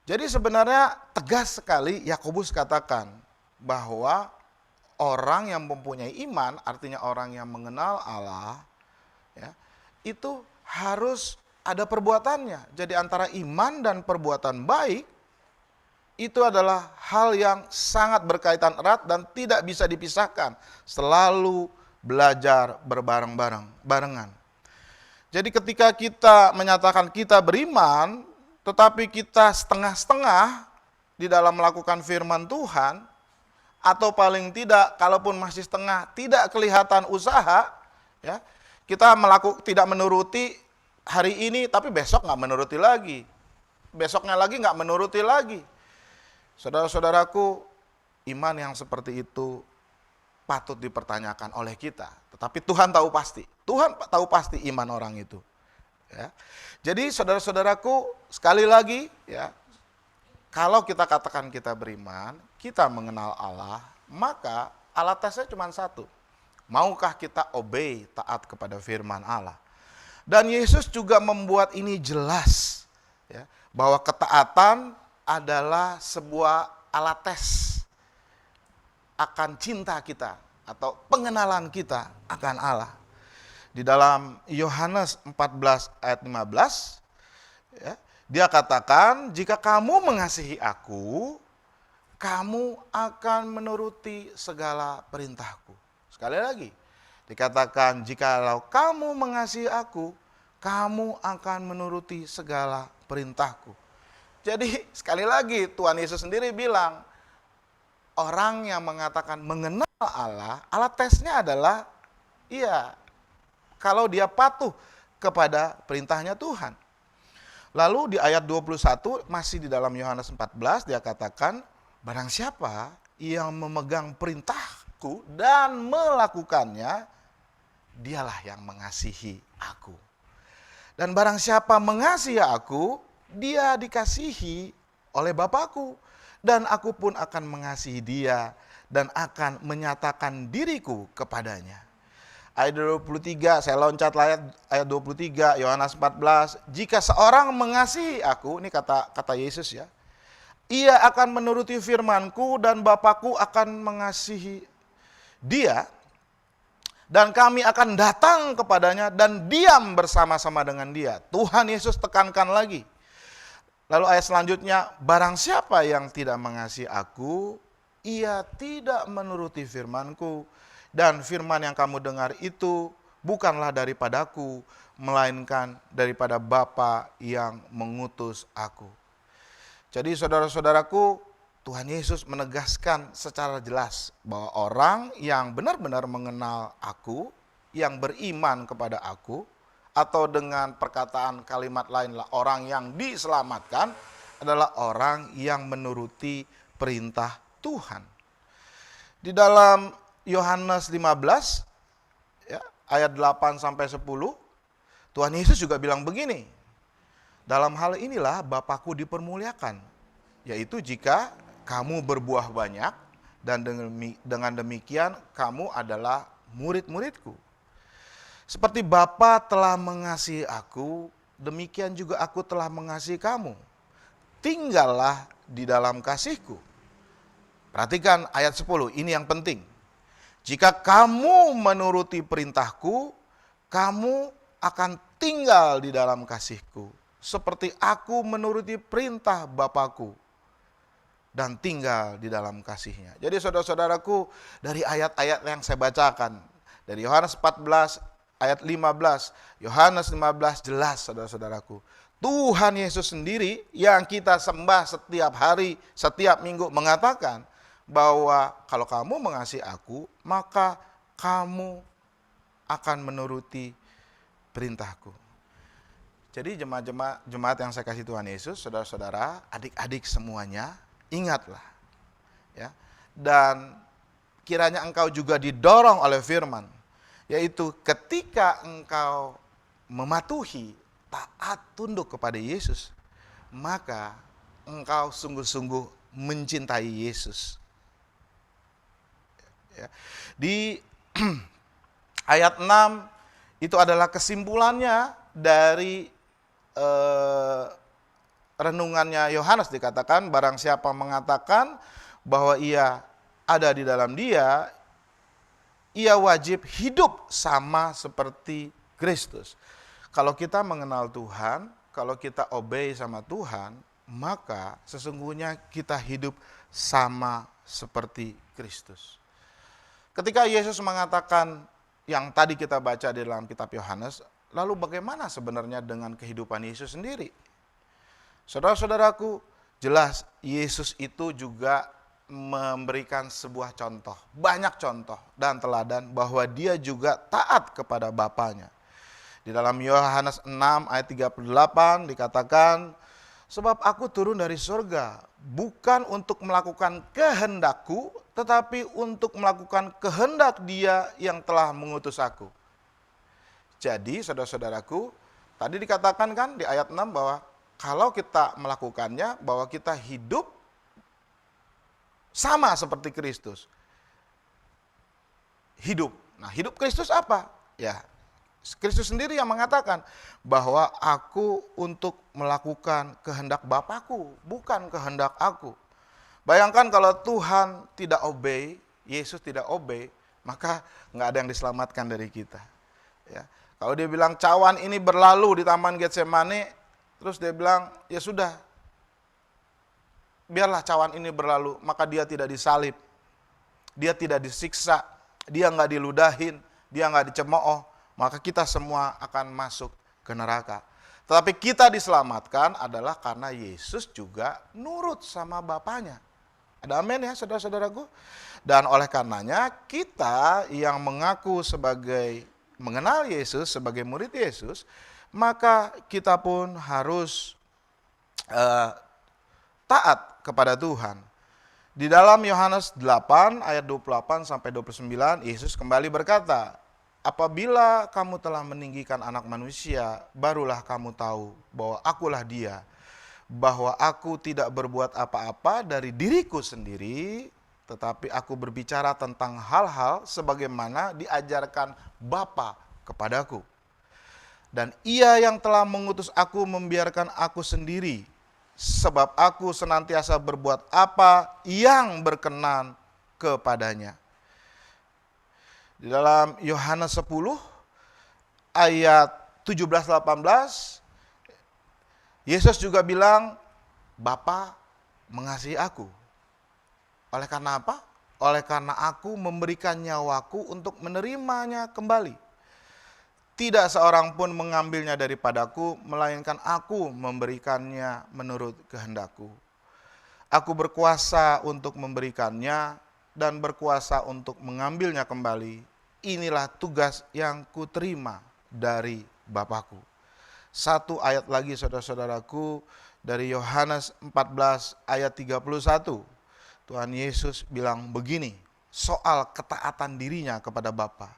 Jadi sebenarnya tegas sekali Yakobus katakan bahwa orang yang mempunyai iman, artinya orang yang mengenal Allah, ya, itu harus ada perbuatannya. Jadi antara iman dan perbuatan baik, itu adalah hal yang sangat berkaitan erat dan tidak bisa dipisahkan. Selalu belajar barengan. Jadi ketika kita menyatakan kita beriman, tetapi kita setengah-setengah di dalam melakukan firman Tuhan, atau paling tidak, kalaupun masih setengah, tidak kelihatan usaha, ya, kita tidak menuruti hari ini, tapi besok nggak menuruti lagi. Besoknya lagi nggak menuruti lagi. Saudara-saudaraku, iman yang seperti itu patut dipertanyakan oleh kita. Tetapi Tuhan tahu pasti. Tuhan tahu pasti iman orang itu. Ya. Jadi saudara-saudaraku, sekali lagi, ya, kalau kita katakan kita beriman, kita mengenal Allah, maka alat tesnya cuma satu. Maukah kita obey, taat kepada firman Allah? Dan Yesus juga membuat ini jelas, ya, bahwa ketaatan adalah sebuah alat tes akan cinta kita atau pengenalan kita akan Allah. Di dalam Yohanes 14 ayat 15, ya, dia katakan, jika kamu mengasihi aku, kamu akan menuruti segala perintahku. Sekali lagi, dikatakan, jikalau kamu mengasihi aku, kamu akan menuruti segala perintahku. Jadi sekali lagi Tuhan Yesus sendiri bilang, orang yang mengatakan mengenal Allah, alat tesnya adalah, iya, kalau dia patuh kepada perintahnya Tuhan. Lalu di ayat 21, masih di dalam Yohanes 14, dia katakan, barang siapa yang memegang perintahku dan melakukannya, dialah yang mengasihi aku. Dan barang siapa mengasihi aku, dia dikasihi oleh Bapakku, dan aku pun akan mengasihi dia dan akan menyatakan diriku kepadanya. Ayat 23, saya loncat ayat 23, Yohanes 14, jika seorang mengasihi aku, ini kata Yesus ya, ia akan menuruti firmanku dan Bapakku akan mengasihi dia, dan kami akan datang kepadanya dan diam bersama-sama dengan dia. Tuhan Yesus tekankan lagi. Lalu ayat selanjutnya, barang siapa yang tidak mengasihi aku, ia tidak menuruti firmanku, dan firman yang kamu dengar itu bukanlah daripadaku, melainkan daripada Bapa yang mengutus aku. Jadi saudara-saudaraku, Tuhan Yesus menegaskan secara jelas bahwa orang yang benar-benar mengenal aku, yang beriman kepada aku, atau dengan perkataan kalimat lainlah orang yang diselamatkan, adalah orang yang menuruti perintah Tuhan. Di dalam Yohanes 15 ya, ayat 8 sampai 10, Tuhan Yesus juga bilang begini, dalam hal inilah Bapakku dipermuliakan, yaitu jika kamu berbuah banyak, dan dengan demikian kamu adalah murid-muridku. Seperti Bapa telah mengasihi aku, demikian juga aku telah mengasihi kamu. Tinggallah di dalam kasihku. Perhatikan ayat 10, ini yang penting. Jika kamu menuruti perintahku, kamu akan tinggal di dalam kasihku. Seperti aku menuruti perintah Bapakku dan tinggal di dalam kasihnya. Jadi saudara-saudaraku, dari ayat-ayat yang saya bacakan, dari Yohanes 14 ayat 15, Yohanes 15 jelas saudara-saudaraku. Tuhan Yesus sendiri yang kita sembah setiap hari, setiap minggu mengatakan bahwa kalau kamu mengasihi aku, maka kamu akan menuruti perintahku. Jadi jemaat yang saya kasih Tuhan Yesus, saudara-saudara, adik-adik semuanya, ingatlah. Ya. Dan kiranya engkau juga didorong oleh firman, yaitu ketika engkau mematuhi, taat, tunduk kepada Yesus, maka engkau sungguh-sungguh mencintai Yesus. Ya. Di ayat 6 itu adalah kesimpulannya dari renungannya Yohanes, dikatakan barang siapa mengatakan bahwa ia ada di dalam dia, ia wajib hidup sama seperti Kristus. Kalau kita mengenal Tuhan, kalau kita obey sama Tuhan, maka sesungguhnya kita hidup sama seperti Kristus. Ketika Yesus mengatakan yang tadi kita baca di dalam kitab Yohanes, lalu bagaimana sebenarnya dengan kehidupan Yesus sendiri? Saudara-saudaraku, jelas Yesus itu juga memberikan sebuah contoh, banyak contoh dan teladan bahwa dia juga taat kepada Bapanya. Di dalam Yohanes 6 ayat 38 dikatakan, sebab aku turun dari surga bukan untuk melakukan kehendakku, tetapi untuk melakukan kehendak Dia yang telah mengutus aku. Jadi saudara-saudaraku, tadi dikatakan kan di ayat 6 bahwa kalau kita melakukannya, bahwa kita hidup sama seperti Kristus. Hidup. Nah, hidup Kristus apa? Ya, Kristus sendiri yang mengatakan bahwa aku untuk melakukan kehendak Bapakku, bukan kehendak aku. Bayangkan kalau Tuhan tidak obey, Yesus tidak obey, maka nggak ada yang diselamatkan dari kita. Ya. Kalau dia bilang cawan ini berlalu di Taman Getsemane, terus dia bilang ya sudah, biarlah cawan ini berlalu, maka dia tidak disalib, dia tidak disiksa, dia nggak diludahin, dia nggak dicemooh, maka kita semua akan masuk ke neraka. Tetapi kita diselamatkan adalah karena Yesus juga nurut sama Bapaknya. Ada amin ya saudara-saudaraku? Dan oleh karenanya kita yang mengaku sebagai mengenal Yesus sebagai murid Yesus, maka kita pun harus taat kepada Tuhan. Di dalam Yohanes 8 ayat 28 sampai 29, Yesus kembali berkata, apabila kamu telah meninggikan anak manusia, barulah kamu tahu bahwa akulah dia, bahwa aku tidak berbuat apa-apa dari diriku sendiri, tetapi aku berbicara tentang hal-hal sebagaimana diajarkan Bapa kepadaku. Dan Ia yang telah mengutus aku membiarkan aku sendiri, sebab aku senantiasa berbuat apa yang berkenan kepadanya. Di dalam Yohanes 10 ayat 17-18, Yesus juga bilang, Bapa mengasihi aku. Oleh karena apa? Oleh karena aku memberikan nyawaku untuk menerimanya kembali. Tidak seorang pun mengambilnya daripadaku, melainkan aku memberikannya menurut kehendakku. Aku berkuasa untuk memberikannya dan berkuasa untuk mengambilnya kembali. Inilah tugas yang kuterima dari Bapakku. Satu ayat lagi saudara-saudaraku dari Yohanes 14 ayat 31. Tuhan Yesus bilang begini soal ketaatan dirinya kepada Bapa.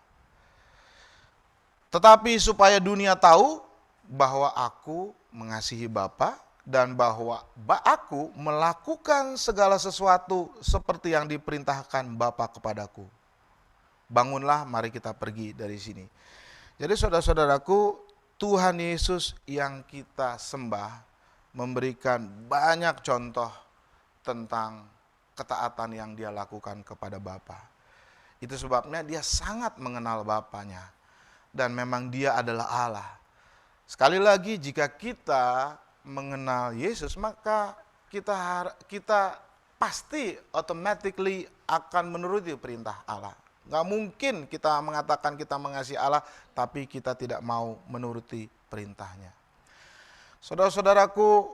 Tetapi supaya dunia tahu bahwa aku mengasihi Bapa dan bahwa aku melakukan segala sesuatu seperti yang diperintahkan Bapa kepadaku. Bangunlah, mari kita pergi dari sini. Jadi saudara-saudaraku, Tuhan Yesus yang kita sembah memberikan banyak contoh tentang ketaatan yang dia lakukan kepada Bapa. Itu sebabnya dia sangat mengenal Bapanya. Dan memang dia adalah Allah. Sekali lagi, jika kita mengenal Yesus, maka kita pasti automatically akan menuruti perintah Allah. Gak mungkin kita mengatakan kita mengasihi Allah, tapi kita tidak mau menuruti perintahnya. Saudara-saudaraku,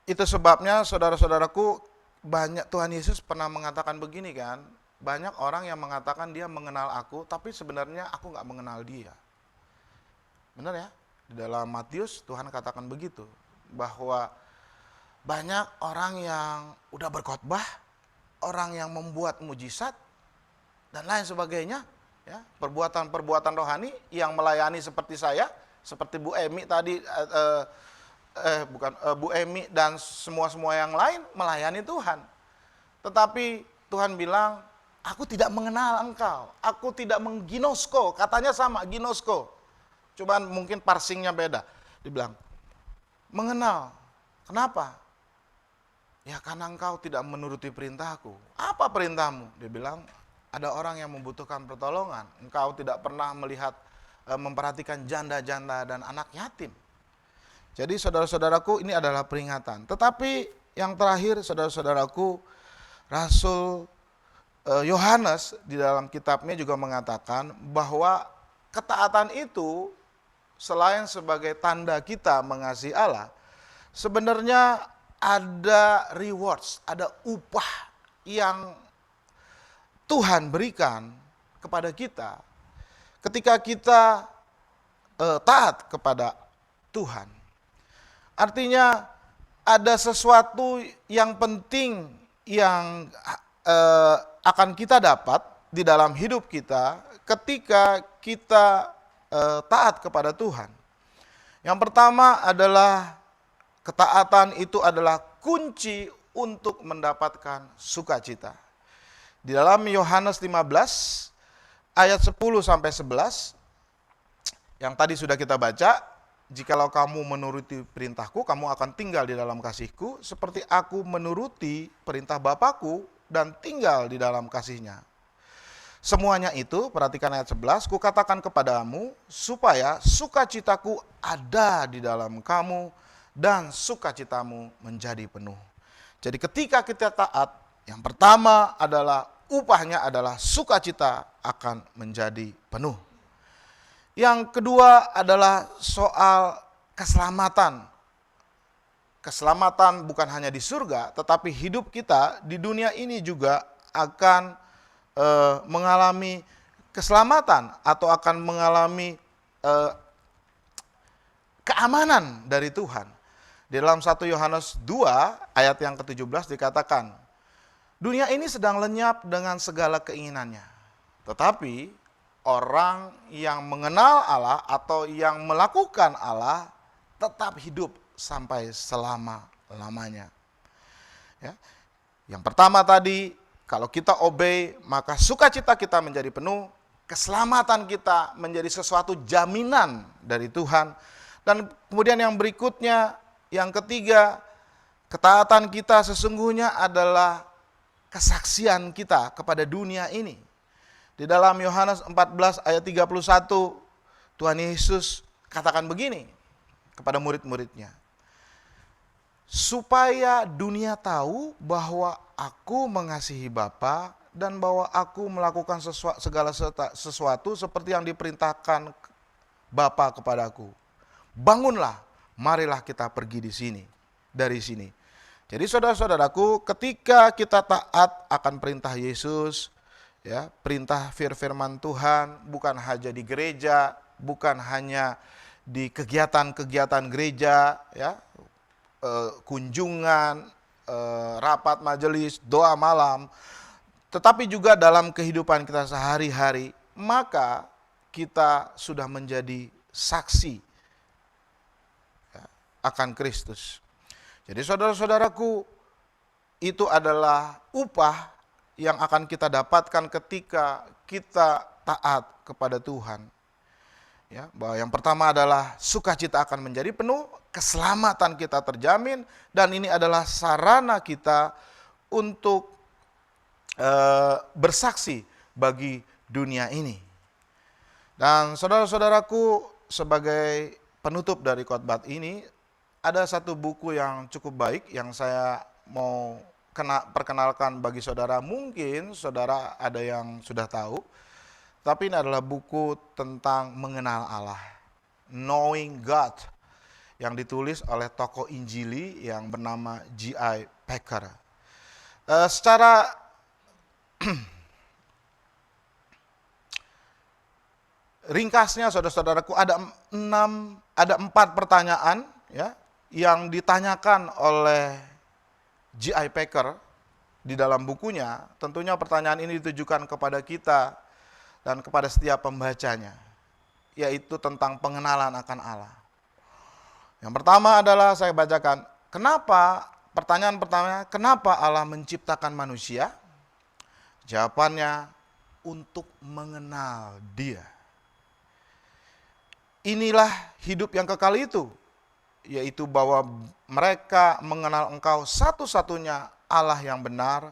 itu sebabnya saudara-saudaraku, banyak Tuhan Yesus pernah mengatakan begini kan, banyak orang yang mengatakan dia mengenal aku, tapi sebenarnya aku gak mengenal dia. Benar ya? Di dalam Matius Tuhan katakan begitu, bahwa banyak orang yang udah berkhotbah, orang yang membuat mujizat, dan lain sebagainya, ya, perbuatan-perbuatan rohani yang melayani seperti saya, seperti Bu Emi tadi, Bu Emi dan semua yang lain melayani Tuhan. Tetapi Tuhan bilang, aku tidak mengenal engkau, aku tidak mengginosko, katanya sama, ginosko. Cuman mungkin parsingnya beda. Dibilang, mengenal, kenapa? Ya karena engkau tidak menuruti perintahku. Apa perintahmu? Dia bilang, ada orang yang membutuhkan pertolongan. Engkau tidak pernah melihat, memperhatikan janda-janda dan anak yatim. Jadi saudara-saudaraku, ini adalah peringatan. Tetapi yang terakhir, saudara-saudaraku, Rasul Yohanes di dalam kitabnya juga mengatakan bahwa ketaatan itu selain sebagai tanda kita mengasihi Allah, sebenarnya ada rewards, ada upah yang Tuhan berikan kepada kita ketika kita taat kepada Tuhan. Artinya ada sesuatu yang penting yang akan kita dapat di dalam hidup kita ketika kita taat kepada Tuhan. Yang pertama adalah ketaatan itu adalah kunci untuk mendapatkan sukacita. Di dalam Yohanes 15 ayat 10 sampai 11 yang tadi sudah kita baca, jikalau kamu menuruti perintahku, kamu akan tinggal di dalam kasihku, seperti aku menuruti perintah Bapakku dan tinggal di dalam kasihnya. Semuanya itu, perhatikan ayat 11, kukatakan kepadamu, supaya sukacitaku ada di dalam kamu, dan sukacitamu menjadi penuh. Jadi ketika kita taat, yang pertama adalah upahnya adalah sukacita akan menjadi penuh. Yang kedua adalah soal keselamatan. Keselamatan bukan hanya di surga, tetapi hidup kita di dunia ini juga akan mengalami keselamatan atau akan mengalami keamanan dari Tuhan. Di dalam 1 Yohanes 2 ayat yang ke-17 dikatakan, dunia ini sedang lenyap dengan segala keinginannya. Tetapi orang yang mengenal Allah atau yang melakukan Allah tetap hidup sampai selama-lamanya. Ya. Yang pertama tadi, kalau kita obey, maka sukacita kita menjadi penuh, keselamatan kita menjadi sesuatu jaminan dari Tuhan. Dan kemudian yang berikutnya, yang ketiga, ketaatan kita sesungguhnya adalah kesaksian kita kepada dunia ini. Di dalam Yohanes 14 ayat 31, Tuhan Yesus katakan begini kepada murid-muridnya. Supaya dunia tahu bahwa aku mengasihi Bapa dan bahwa aku melakukan segala sesuatu seperti yang diperintahkan Bapa kepadaku. Bangunlah, marilah kita pergi dari sini. Jadi saudara-saudaraku, ketika kita taat akan perintah Yesus, ya, perintah firman Tuhan, bukan hanya di gereja, bukan hanya di kegiatan-kegiatan gereja, ya, kunjungan, rapat majelis, doa malam, tetapi juga dalam kehidupan kita sehari-hari, maka kita sudah menjadi saksi, ya, akan Kristus. Jadi saudara-saudaraku, itu adalah upah yang akan kita dapatkan ketika kita taat kepada Tuhan. Ya, bahwa yang pertama adalah sukacita akan menjadi penuh, keselamatan kita terjamin, dan ini adalah sarana kita untuk bersaksi bagi dunia ini. Dan saudara-saudaraku, sebagai penutup dari khotbah ini, ada satu buku yang cukup baik yang saya mau perkenalkan bagi saudara. Mungkin saudara ada yang sudah tahu, tapi ini adalah buku tentang mengenal Allah, Knowing God, yang ditulis oleh tokoh Injili yang bernama J.I. Packer. Secara ringkasnya, saudara-saudaraku, ada 4 pertanyaan, ya, yang ditanyakan oleh J.I. Packer di dalam bukunya. Tentunya pertanyaan ini ditujukan kepada kita dan kepada setiap pembacanya, yaitu tentang pengenalan akan Allah. Yang pertama adalah saya bacakan, pertanyaan pertama, kenapa Allah menciptakan manusia? Jawabannya, untuk mengenal Dia. Inilah hidup yang kekal itu, yaitu bahwa mereka mengenal Engkau satu-satunya Allah yang benar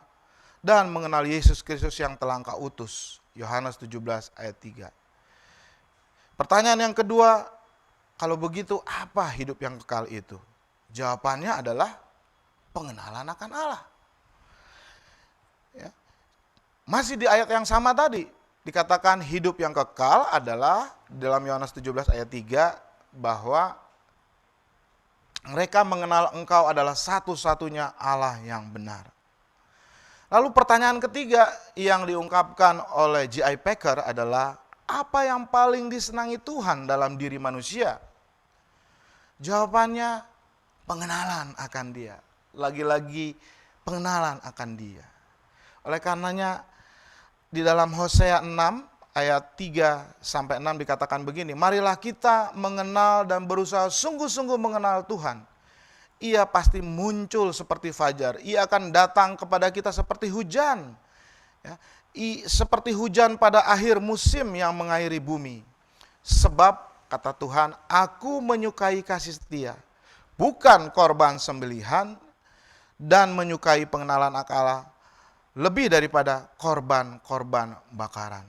dan mengenal Yesus Kristus yang telah Engkau utus. Yohanes 17 ayat 3. Pertanyaan yang kedua, Kalau begitu apa hidup yang kekal itu? Jawabannya adalah pengenalan akan Allah. Ya. Masih di ayat yang sama tadi, dikatakan hidup yang kekal adalah dalam Yohanes 17 ayat 3 bahwa mereka mengenal Engkau adalah satu-satunya Allah yang benar. Lalu pertanyaan ketiga yang diungkapkan oleh J.I. Packer adalah, apa yang paling disenangi Tuhan dalam diri manusia? Jawabannya pengenalan akan Dia. Lagi-lagi pengenalan akan Dia. Oleh karenanya di dalam Hosea 6 ayat 3 sampai 6 dikatakan begini, marilah kita mengenal dan berusaha sungguh-sungguh mengenal Tuhan. Ia pasti muncul seperti fajar. Ia akan datang kepada kita seperti hujan. Ya, seperti hujan pada akhir musim yang mengairi bumi. Sebab, kata Tuhan, aku menyukai kasih setia, bukan korban sembelihan, dan menyukai pengenalan Allah lebih daripada korban-korban bakaran.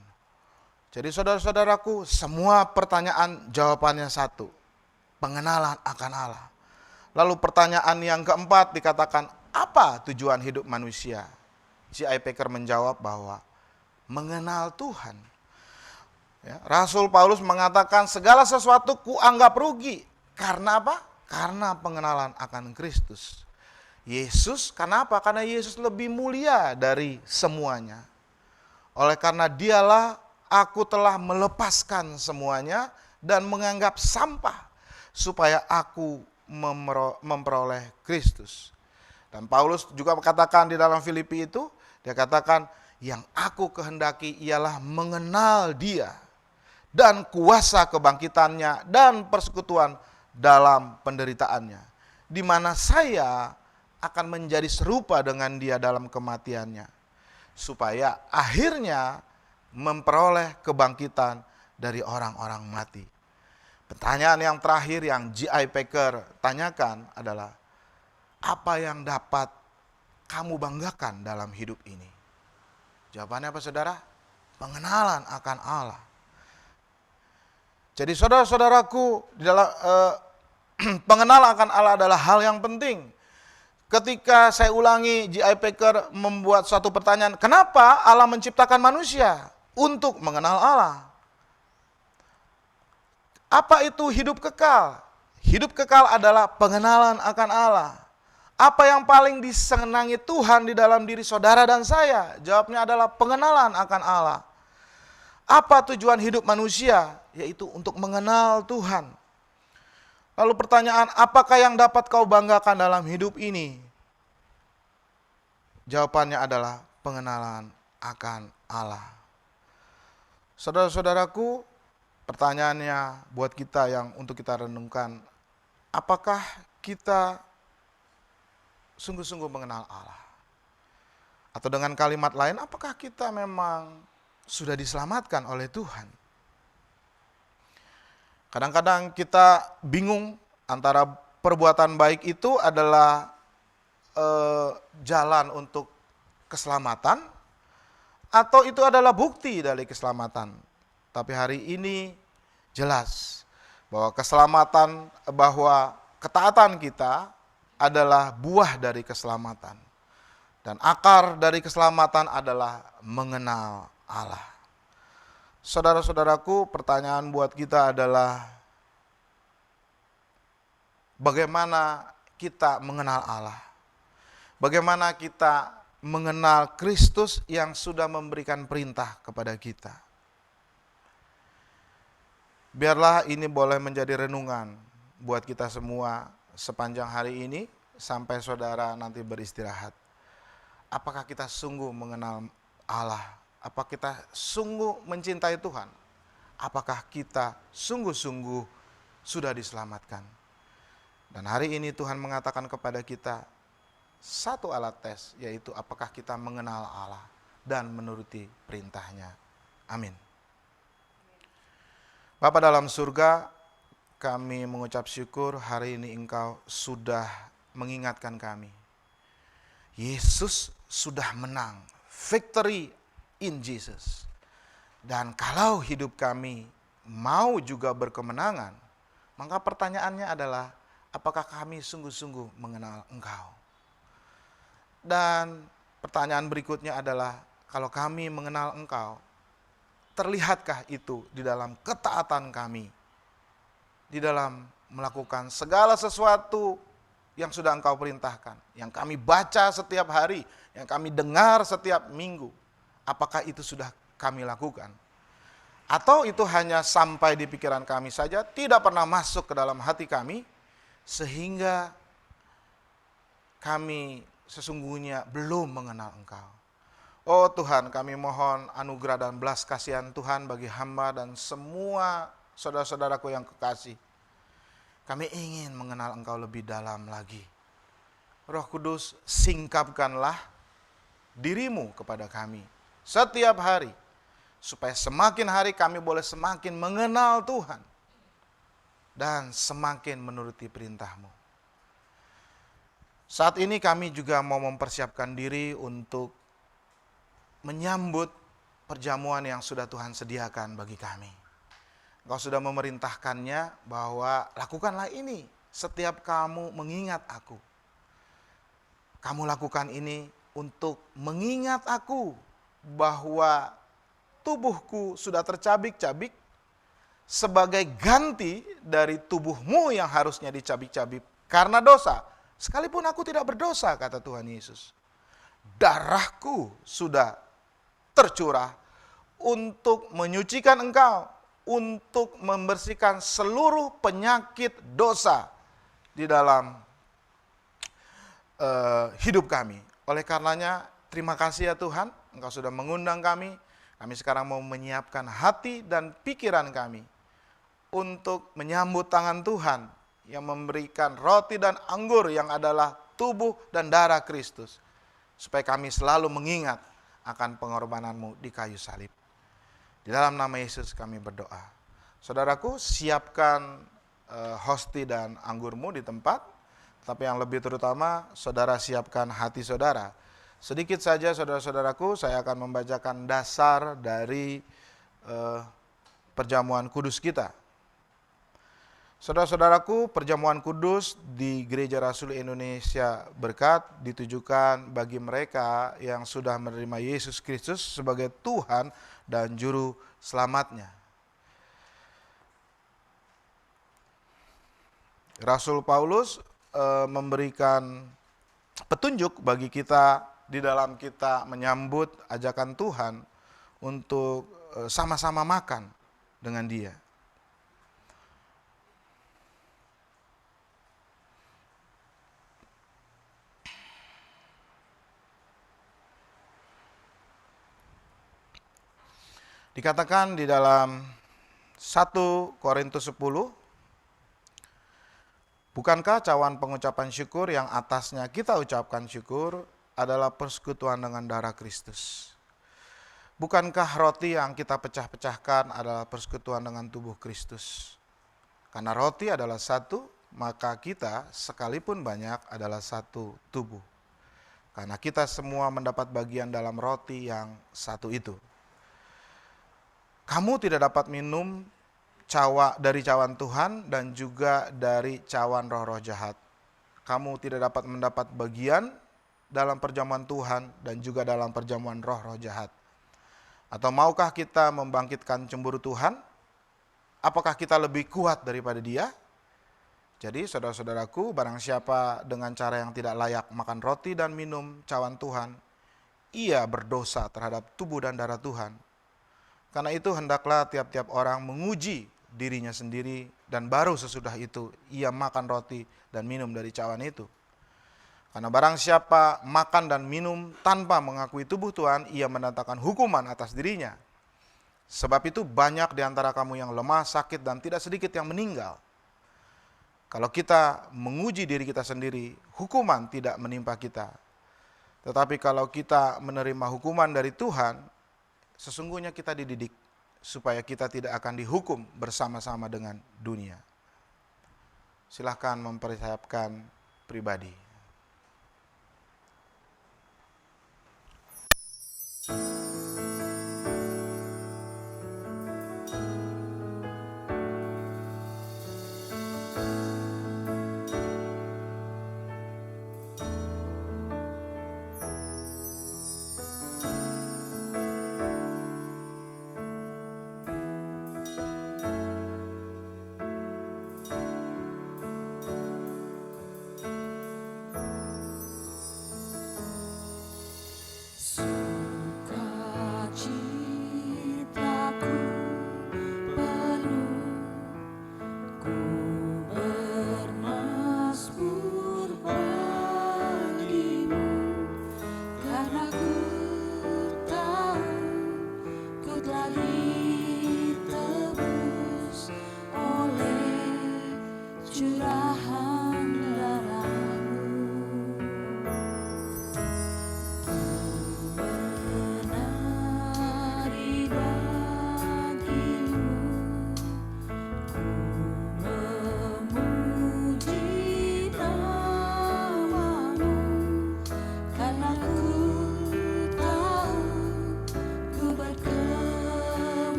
Jadi saudara-saudaraku, semua pertanyaan jawabannya satu, pengenalan akan Allah. Lalu pertanyaan yang keempat dikatakan, apa tujuan hidup manusia? J.I. Packer menjawab bahwa mengenal Tuhan. Ya, Rasul Paulus mengatakan segala sesuatu kuanggap rugi. Karena apa? Karena pengenalan akan Kristus. Yesus, kenapa? Karena Yesus lebih mulia dari semuanya. Oleh karena Dialah aku telah melepaskan semuanya dan menganggap sampah supaya aku memperoleh Kristus. Dan Paulus juga katakan di dalam Filipi itu, dia katakan, yang aku kehendaki ialah mengenal Dia dan kuasa kebangkitannya dan persekutuan dalam penderitaannya, di mana saya akan menjadi serupa dengan Dia dalam kematiannya, supaya akhirnya memperoleh kebangkitan dari orang-orang mati. Pertanyaan yang terakhir yang J.I. Packer tanyakan adalah, apa yang dapat kamu banggakan dalam hidup ini? Jawabannya apa saudara? Pengenalan akan Allah. Jadi saudara-saudaraku, di dalam pengenalan akan Allah adalah hal yang penting. Ketika saya ulangi, J.I. Packer membuat suatu pertanyaan, kenapa Allah menciptakan manusia? Untuk mengenal Allah. Apa itu hidup kekal? Hidup kekal adalah pengenalan akan Allah. Apa yang paling disenangi Tuhan di dalam diri saudara dan saya? Jawabnya adalah pengenalan akan Allah. Apa tujuan hidup manusia? Yaitu untuk mengenal Tuhan. Lalu pertanyaan, apakah yang dapat kau banggakan dalam hidup ini? Jawabannya adalah pengenalan akan Allah. Saudara-saudaraku, pertanyaannya buat kita yang untuk kita renungkan, apakah kita sungguh-sungguh mengenal Allah? Atau dengan kalimat lain, apakah kita memang sudah diselamatkan oleh Tuhan? Kadang-kadang kita bingung antara perbuatan baik itu adalah jalan untuk keselamatan, atau itu adalah bukti dari keselamatan. Tapi hari ini jelas bahwa keselamatan, bahwa ketaatan kita adalah buah dari keselamatan. Dan akar dari keselamatan adalah mengenal Allah. Saudara-saudaraku, pertanyaan buat kita adalah, bagaimana kita mengenal Allah? Bagaimana kita mengenal Kristus yang sudah memberikan perintah kepada kita? Biarlah ini boleh menjadi renungan buat kita semua sepanjang hari ini sampai saudara nanti beristirahat. Apakah kita sungguh mengenal Allah? Apakah kita sungguh mencintai Tuhan? Apakah kita sungguh-sungguh sudah diselamatkan? Dan hari ini Tuhan mengatakan kepada kita satu alat tes, yaitu apakah kita mengenal Allah dan menuruti perintahnya. Amin. Bapa dalam surga, kami mengucap syukur hari ini Engkau sudah mengingatkan kami. Yesus sudah menang, victory in Jesus. Dan kalau hidup kami mau juga berkemenangan, Maka pertanyaannya adalah, apakah kami sungguh-sungguh mengenal Engkau? Dan pertanyaan berikutnya adalah, kalau kami mengenal Engkau, terlihatkah itu di dalam ketaatan kami, di dalam melakukan segala sesuatu yang sudah Engkau perintahkan, yang kami baca setiap hari, yang kami dengar setiap minggu, apakah itu sudah kami lakukan? Atau itu hanya sampai di pikiran kami saja, tidak pernah masuk ke dalam hati kami, sehingga kami sesungguhnya belum mengenal Engkau. Oh Tuhan, kami mohon anugerah dan belas kasihan Tuhan bagi hamba dan semua saudara-saudaraku yang kekasih. Kami ingin mengenal Engkau lebih dalam lagi. Roh Kudus, singkapkanlah dirimu kepada kami setiap hari, supaya semakin hari kami boleh semakin mengenal Tuhan dan semakin menuruti perintah-Mu. Saat ini kami juga mau mempersiapkan diri untuk menyambut perjamuan yang sudah Tuhan sediakan bagi kami. Engkau sudah memerintahkannya bahwa lakukanlah ini setiap kamu mengingat aku. Kamu lakukan ini untuk mengingat aku, bahwa tubuhku sudah tercabik-cabik sebagai ganti dari tubuhmu yang harusnya dicabik-cabik karena dosa. Sekalipun aku tidak berdosa, kata Tuhan Yesus. Darahku sudah tercurah untuk menyucikan engkau, untuk membersihkan seluruh penyakit dosa di dalam hidup kami. Oleh karenanya, terima kasih ya Tuhan, Engkau sudah mengundang kami. Kami sekarang mau menyiapkan hati dan pikiran kami untuk menyambut tangan Tuhan yang memberikan roti dan anggur yang adalah tubuh dan darah Kristus, supaya kami selalu mengingat akan pengorbanan-Mu di kayu salib. Di dalam nama Yesus kami berdoa. Saudaraku, siapkan hosti dan anggurmu di tempat, tapi yang lebih terutama, saudara siapkan hati saudara. Sedikit saja saudara-saudaraku, saya akan membacakan dasar dari perjamuan kudus kita. Saudara-saudaraku, perjamuan kudus di Gereja Rasul Indonesia Berkat ditujukan bagi mereka yang sudah menerima Yesus Kristus sebagai Tuhan dan Juru Selamatnya. Rasul Paulus memberikan petunjuk bagi kita di dalam kita menyambut ajakan Tuhan untuk sama-sama makan dengan Dia. Dikatakan di dalam 1 Korintus 10, bukankah cawan pengucapan syukur yang atasnya kita ucapkan syukur adalah persekutuan dengan darah Kristus? Bukankah roti yang kita pecah-pecahkan adalah persekutuan dengan tubuh Kristus? Karena roti adalah satu, maka kita sekalipun banyak adalah satu tubuh. Karena kita semua mendapat bagian dalam roti yang satu itu. Kamu tidak dapat minum dari cawan Tuhan dan juga dari cawan roh-roh jahat. Kamu tidak dapat mendapat bagian dalam perjamuan Tuhan dan juga dalam perjamuan roh-roh jahat. Atau maukah kita membangkitkan cemburu Tuhan? Apakah kita lebih kuat daripada Dia? Jadi saudara-saudaraku, barang siapa dengan cara yang tidak layak makan roti dan minum cawan Tuhan, ia berdosa terhadap tubuh dan darah Tuhan. Karena itu hendaklah tiap-tiap orang menguji dirinya sendiri, dan baru sesudah itu ia makan roti dan minum dari cawan itu. Karena barang siapa makan dan minum tanpa mengakui tubuh Tuhan, ia mendatangkan hukuman atas dirinya. Sebab itu banyak di antara kamu yang lemah, sakit, dan tidak sedikit yang meninggal. Kalau kita menguji diri kita sendiri, hukuman tidak menimpa kita. Tetapi kalau kita menerima hukuman dari Tuhan, sesungguhnya kita dididik supaya kita tidak akan dihukum bersama-sama dengan dunia. Silahkan mempersiapkan pribadi.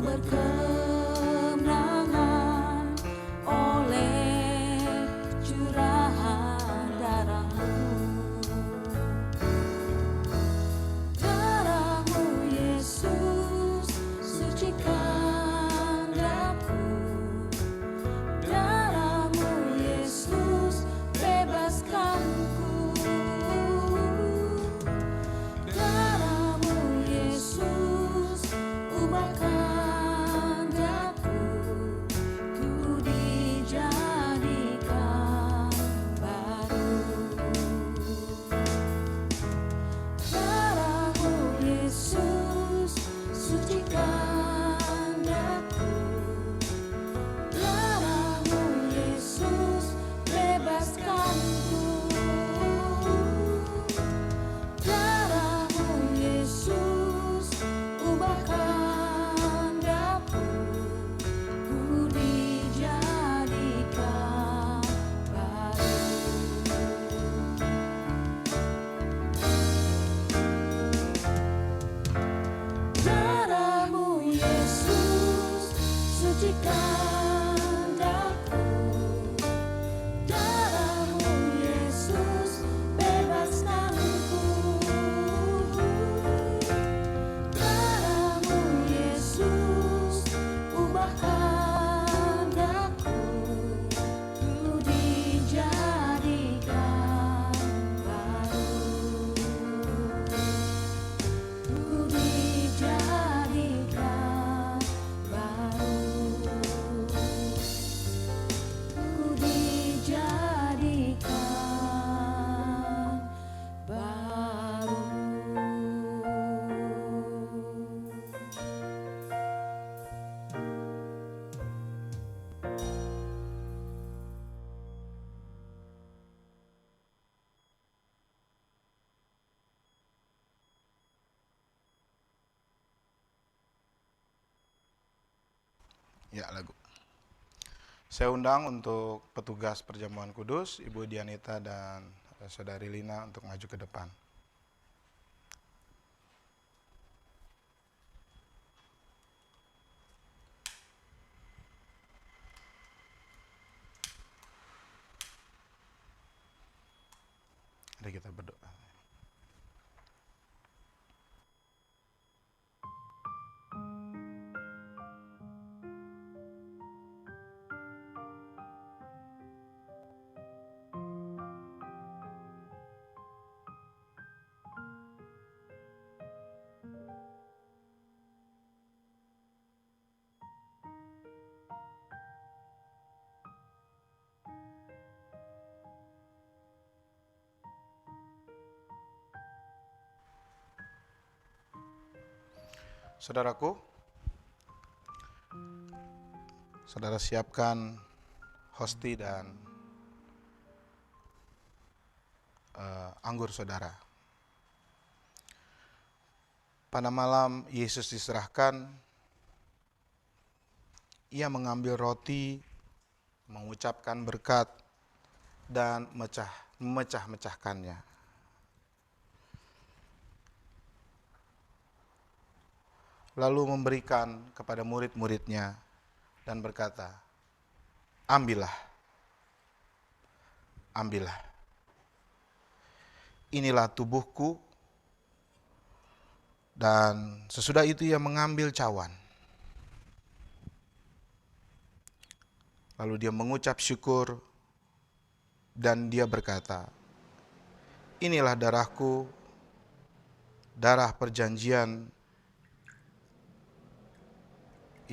berkemenangan oleh curahan darah-Mu. Darah-Mu Yesus sucikan daku. Darah-Mu Yesus bebaskanku. Darah-Mu Yesus ubahkan daku. Ku dijadikan baru. Darah-Mu Yesus sucikan daku. Darah-Mu Yesus bebaskanku. Darah-Mu Yesus ubahkan daku. Ku dijadikan baru. Darah-Mu Yesus sucikan daku. Darah-Mu Yesus bebaskanku. Darah-Mu Yesus ubahkan daku. Ku dijadikan baru. Ku dijadikan baru. Ku dijadikan baru. Ya, lagu. Saya undang untuk petugas perjamuan kudus, Ibu Dianita dan Saudari Lina untuk maju ke depan. Mari kita berdoa. Saudaraku, saudara siapkan hosti dan anggur saudara. Pada malam Yesus diserahkan, Ia mengambil roti, mengucapkan berkat, dan memecah-mecahkannya. Lalu memberikan kepada murid-muridnya dan berkata, ambillah, ambillah. Inilah tubuhku. Dan sesudah itu ia mengambil cawan. Lalu dia mengucap syukur dan dia berkata, inilah darahku, darah perjanjian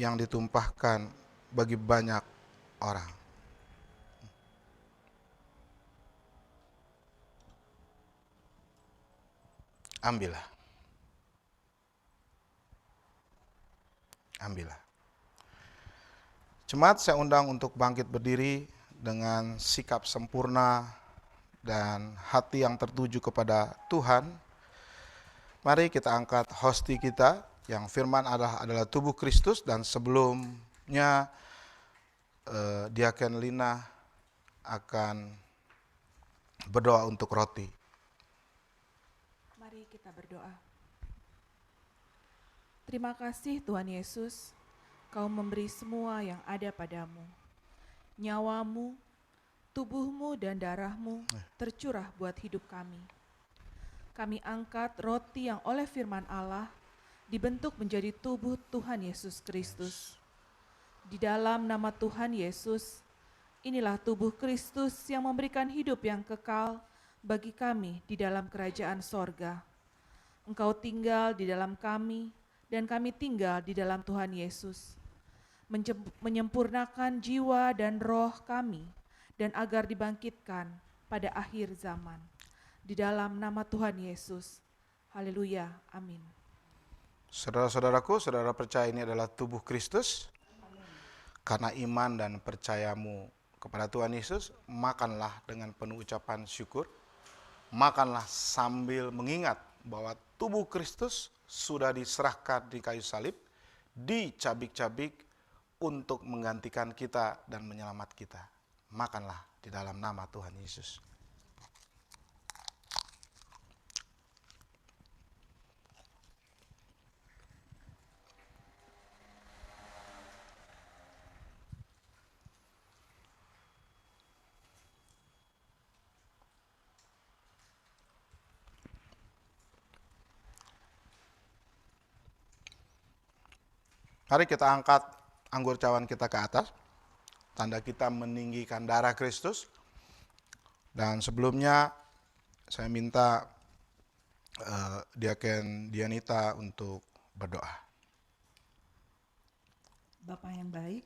yang ditumpahkan bagi banyak orang. Ambillah. Ambillah. Jemaat, saya undang untuk bangkit berdiri dengan sikap sempurna dan hati yang tertuju kepada Tuhan. Mari kita angkat hosti kita yang firman adalah tubuh Kristus, dan sebelumnya Diaken Lina akan berdoa untuk roti. Mari kita berdoa. Terima kasih Tuhan Yesus, Kau memberi semua yang ada padamu. Nyawamu, tubuhmu dan darahmu tercurah buat hidup kami. Kami angkat roti yang oleh firman Allah dibentuk menjadi tubuh Tuhan Yesus Kristus. Di dalam nama Tuhan Yesus, inilah tubuh Kristus yang memberikan hidup yang kekal bagi kami di dalam kerajaan sorga. Engkau tinggal di dalam kami dan kami tinggal di dalam Tuhan Yesus. Menyempurnakan jiwa dan roh kami dan agar dibangkitkan pada akhir zaman. Di dalam nama Tuhan Yesus. Haleluya. Amin. Saudara-saudaraku, saudara percaya ini adalah tubuh Kristus. Karena iman dan percayamu kepada Tuhan Yesus, makanlah dengan penuh ucapan syukur. Makanlah sambil mengingat bahwa tubuh Kristus sudah diserahkan di kayu salib, dicabik-cabik untuk menggantikan kita dan menyelamat kita. Makanlah di dalam nama Tuhan Yesus. Mari kita angkat anggur cawan kita ke atas, tanda kita meninggikan darah Kristus. Dan sebelumnya saya minta Diaken Dianita untuk berdoa. Bapa yang baik,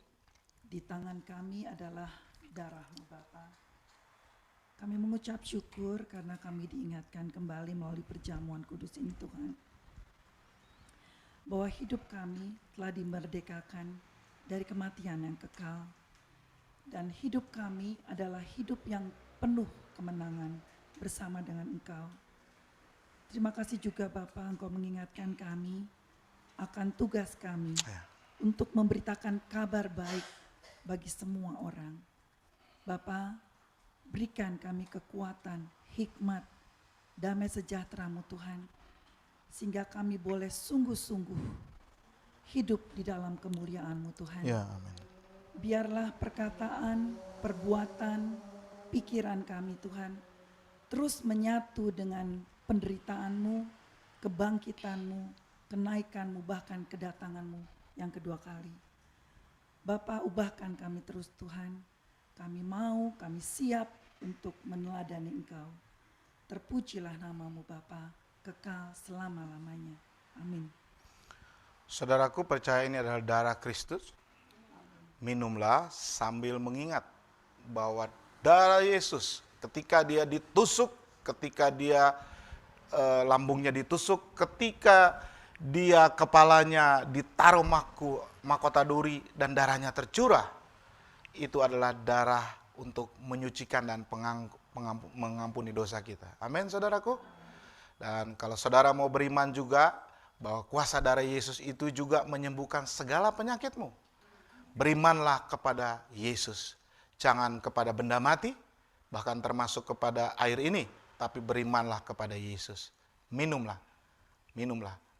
di tangan kami adalah darah-Mu Bapa. Kami mengucap syukur karena kami diingatkan kembali melalui perjamuan kudus ini Tuhan, bahwa hidup kami telah dimerdekakan dari kematian yang kekal, dan hidup kami adalah hidup yang penuh kemenangan bersama dengan Engkau. Terima kasih juga Bapa, Engkau mengingatkan kami akan tugas kami untuk memberitakan kabar baik bagi semua orang. Bapa, berikan kami kekuatan, hikmat, damai sejahtera-Mu Tuhan, sehingga kami boleh sungguh-sungguh hidup di dalam kemuliaan-Mu Tuhan. Ya, amin. Biarlah perkataan, perbuatan, pikiran kami Tuhan terus menyatu dengan penderitaan-Mu, kebangkitan-Mu, kenaikan-Mu, bahkan kedatangan-Mu yang kedua kali. Bapa, ubahkan kami terus Tuhan. Kami mau, kami siap untuk meneladani Engkau. Terpujilah nama-Mu Bapa, kekal selama-lamanya. Amin. Saudaraku percaya ini adalah darah Kristus. Minumlah sambil mengingat bahwa darah Yesus ketika dia ditusuk, ketika dia lambungnya ditusuk, ketika dia kepalanya ditaruh mahkota duri dan darahnya tercurah, itu adalah darah untuk menyucikan dan mengampuni dosa kita. Amin saudaraku. Dan kalau saudara mau beriman juga bahwa kuasa darah Yesus itu juga menyembuhkan segala penyakitmu, berimanlah kepada Yesus. Jangan kepada benda mati, bahkan termasuk kepada air ini, tapi berimanlah kepada Yesus. Minumlah.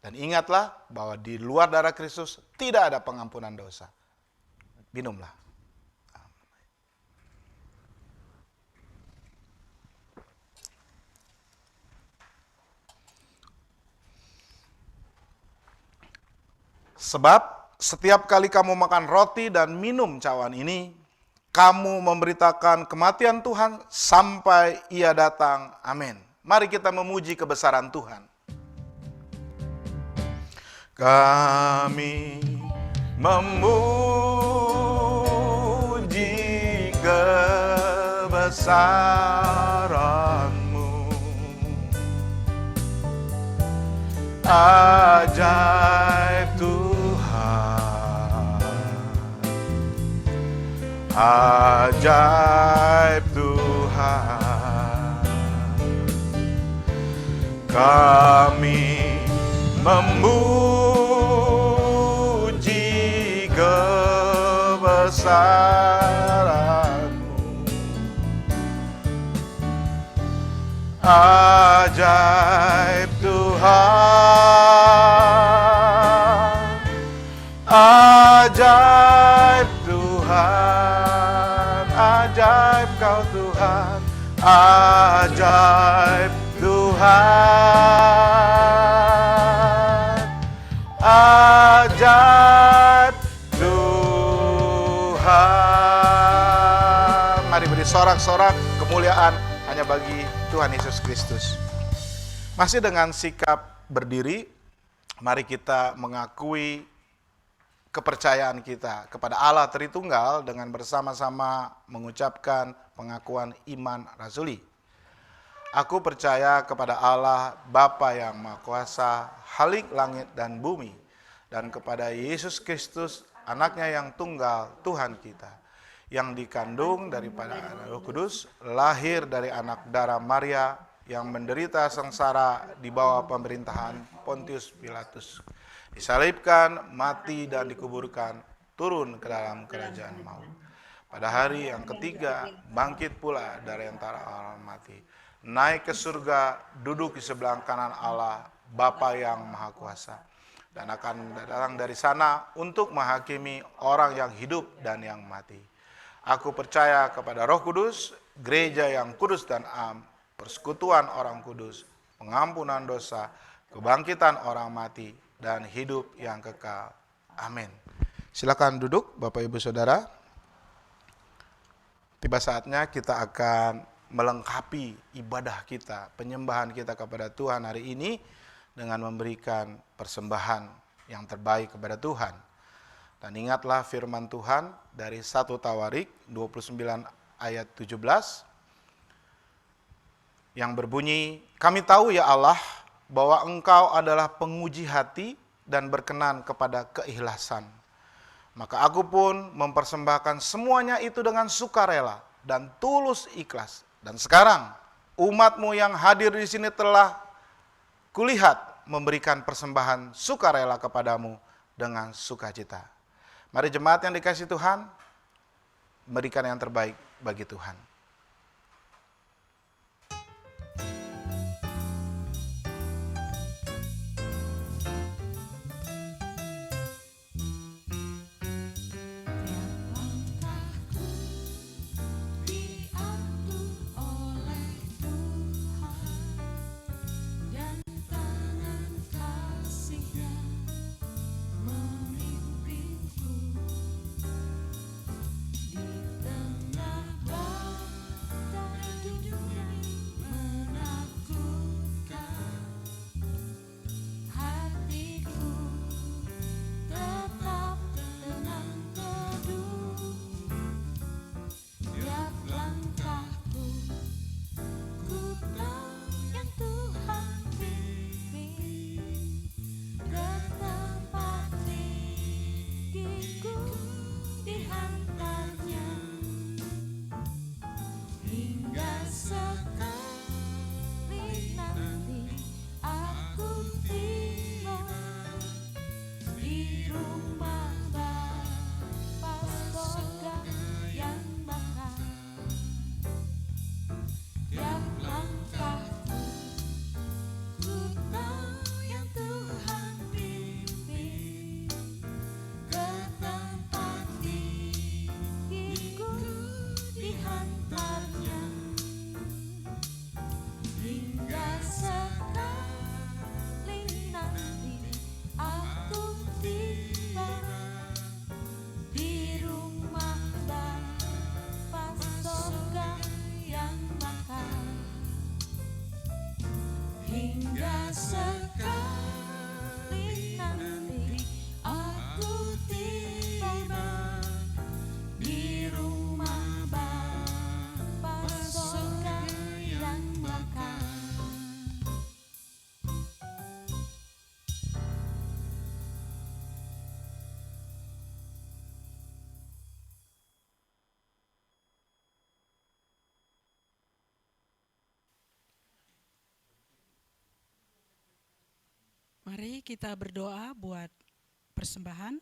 Dan ingatlah bahwa di luar darah Kristus tidak ada pengampunan dosa. Minumlah. Sebab setiap kali kamu makan roti dan minum cawan ini, kamu memberitakan kematian Tuhan sampai Ia datang. Amin. Mari kita memuji kebesaran Tuhan. Kami memuji kebesaran-Mu, ajaib Tuhan, ajaib Tuhan. Kami memuji kebesaran-Mu, ajaib Tuhan, Ajaib Tuhan, ajaib Kau Tuhan, ajaib Tuhan, ajaib Tuhan. Mari beri sorak-sorak kemuliaan hanya bagi Tuhan Yesus Kristus. Masih dengan sikap berdiri, mari kita mengakui kepercayaan kita kepada Allah Tritunggal dengan bersama-sama mengucapkan pengakuan iman rasuli. Aku percaya kepada Allah Bapa yang Maha Kuasa, Khalik langit dan bumi, dan kepada Yesus Kristus, anaknya yang tunggal, Tuhan kita, yang dikandung daripada Roh Kudus, lahir dari anak darah Maria, yang menderita sengsara di bawah pemerintahan Pontius Pilatus, disalibkan, mati, dan dikuburkan, turun ke dalam kerajaan maut. Pada hari yang ketiga, bangkit pula dari antara orang mati, naik ke surga, duduk di sebelah kanan Allah, Bapa yang Maha Kuasa, dan akan datang dari sana untuk menghakimi orang yang hidup dan yang mati. Aku percaya kepada Roh Kudus, gereja yang kudus dan am, persekutuan orang kudus, pengampunan dosa, kebangkitan orang mati, dan hidup yang kekal. Amin. Silakan duduk Bapak Ibu Saudara. Tiba saatnya kita akan melengkapi ibadah kita, penyembahan kita kepada Tuhan hari ini dengan memberikan persembahan yang terbaik kepada Tuhan. Dan ingatlah firman Tuhan dari 1 Tawarik 29 ayat 17 yang berbunyi, "Kami tahu ya Allah bahwa Engkau adalah penguji hati dan berkenan kepada keikhlasan. Maka aku pun mempersembahkan semuanya itu dengan sukarela dan tulus ikhlas. Dan sekarang umat-Mu yang hadir di sini telah kulihat memberikan persembahan sukarela kepadamu dengan sukacita." Mari jemaat yang dikasihi Tuhan, berikan yang terbaik bagi Tuhan. Mari kita berdoa buat persembahan.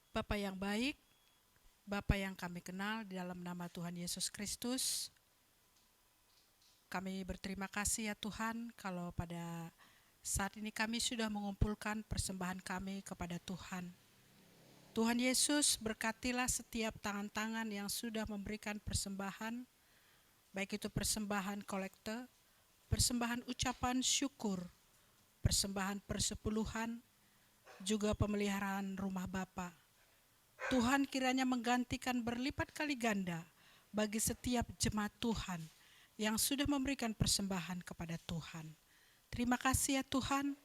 Bapa yang baik, Bapa yang kami kenal di dalam nama Tuhan Yesus Kristus, kami berterima kasih ya Tuhan kalau pada Saat ini kami sudah mengumpulkan persembahan kami kepada Tuhan. Tuhan Yesus, berkatilah setiap tangan-tangan yang sudah memberikan persembahan, baik itu persembahan kolekte, persembahan ucapan syukur, persembahan persepuluhan, juga pemeliharaan rumah Bapa. Tuhan kiranya menggantikan berlipat kali ganda bagi setiap jemaat Tuhan yang sudah memberikan persembahan kepada Tuhan. Terima kasih ya Tuhan,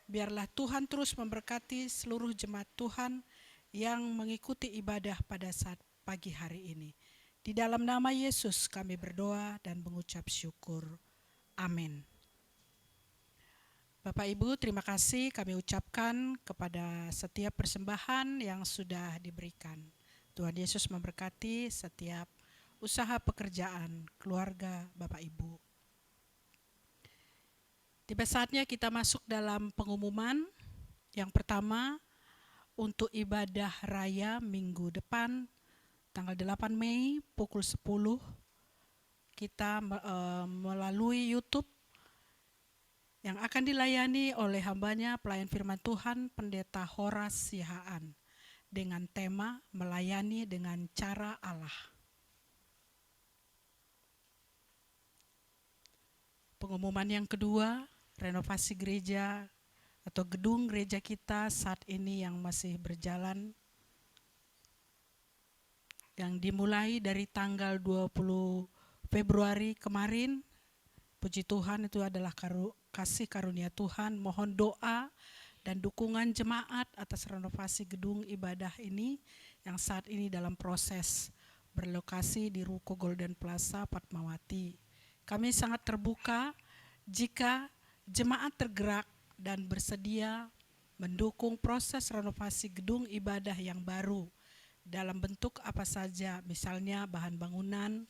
biarlah Tuhan terus memberkati seluruh jemaat Tuhan yang mengikuti ibadah pada saat pagi hari ini. Di dalam nama Yesus kami berdoa dan mengucap syukur. Amin. Bapak Ibu, terima kasih kami ucapkan kepada setiap persembahan yang sudah diberikan. Tuhan Yesus memberkati setiap usaha pekerjaan keluarga Bapak Ibu. Tiba saatnya kita masuk dalam pengumuman. Yang pertama, untuk ibadah raya minggu depan, tanggal 8 Mei pukul 10, kita melalui YouTube yang akan dilayani oleh hambanya pelayan firman Tuhan Pendeta Horas Sihaan dengan tema melayani dengan cara Allah. Pengumuman yang kedua, renovasi gereja atau gedung gereja kita saat ini yang masih berjalan, yang dimulai dari tanggal 20 Februari kemarin. Puji Tuhan, itu adalah kasih karunia Tuhan. Mohon doa dan dukungan jemaat atas renovasi gedung ibadah ini yang saat ini dalam proses berlokasi di Ruko Golden Plaza Fatmawati. Kami sangat terbuka jika jemaat tergerak dan bersedia mendukung proses renovasi gedung ibadah yang baru dalam bentuk apa saja, misalnya bahan bangunan,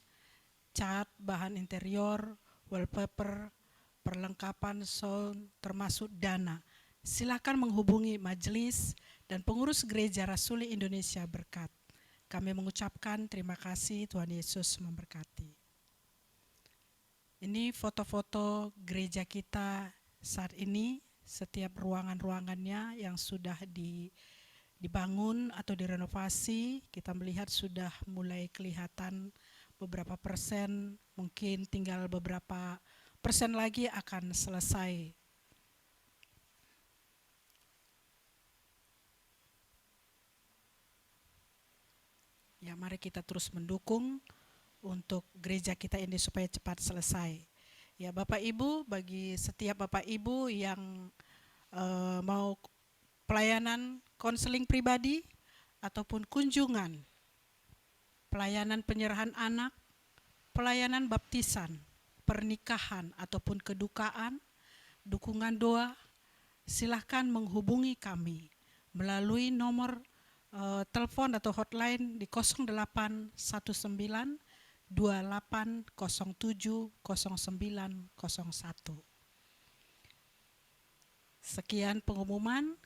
cat, bahan interior, wallpaper, perlengkapan sound, termasuk dana. Silakan menghubungi majelis dan pengurus Gereja Rasuli Indonesia Berkat. Kami mengucapkan terima kasih, Tuhan Yesus memberkati. Ini foto-foto gereja kita saat ini, setiap ruangan-ruangannya yang sudah dibangun atau direnovasi, kita melihat sudah mulai kelihatan beberapa persen, mungkin tinggal beberapa persen lagi akan selesai. Ya, mari kita terus mendukung untuk gereja kita ini supaya cepat selesai. Ya, Bapak Ibu, bagi setiap Bapak Ibu yang mau pelayanan konseling pribadi ataupun kunjungan, pelayanan penyerahan anak, pelayanan baptisan, pernikahan ataupun kedukaan, dukungan doa, silahkan menghubungi kami melalui nomor telepon atau hotline di 0819 2807 0901. Sekian pengumuman.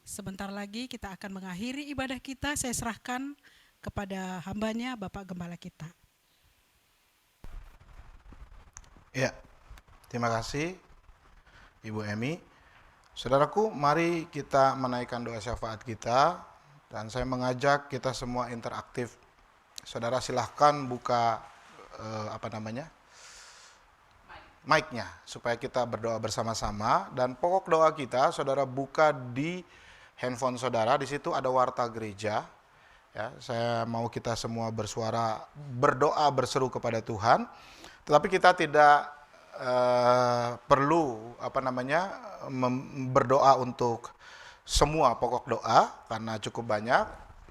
Sebentar lagi kita akan mengakhiri ibadah kita. Saya serahkan kepada hambanya Bapak Gembala kita. Ya, terima kasih Ibu Emi. Saudaraku, mari kita menaikkan doa syafaat kita, dan saya mengajak kita semua interaktif. Saudara silahkan buka mic-nya supaya kita berdoa bersama-sama, dan pokok doa kita saudara buka di handphone saudara. Di situ ada warta gereja. Ya, saya mau kita semua bersuara, berdoa, berseru kepada Tuhan. Tetapi kita tidak perlu berdoa untuk semua pokok doa karena cukup banyak.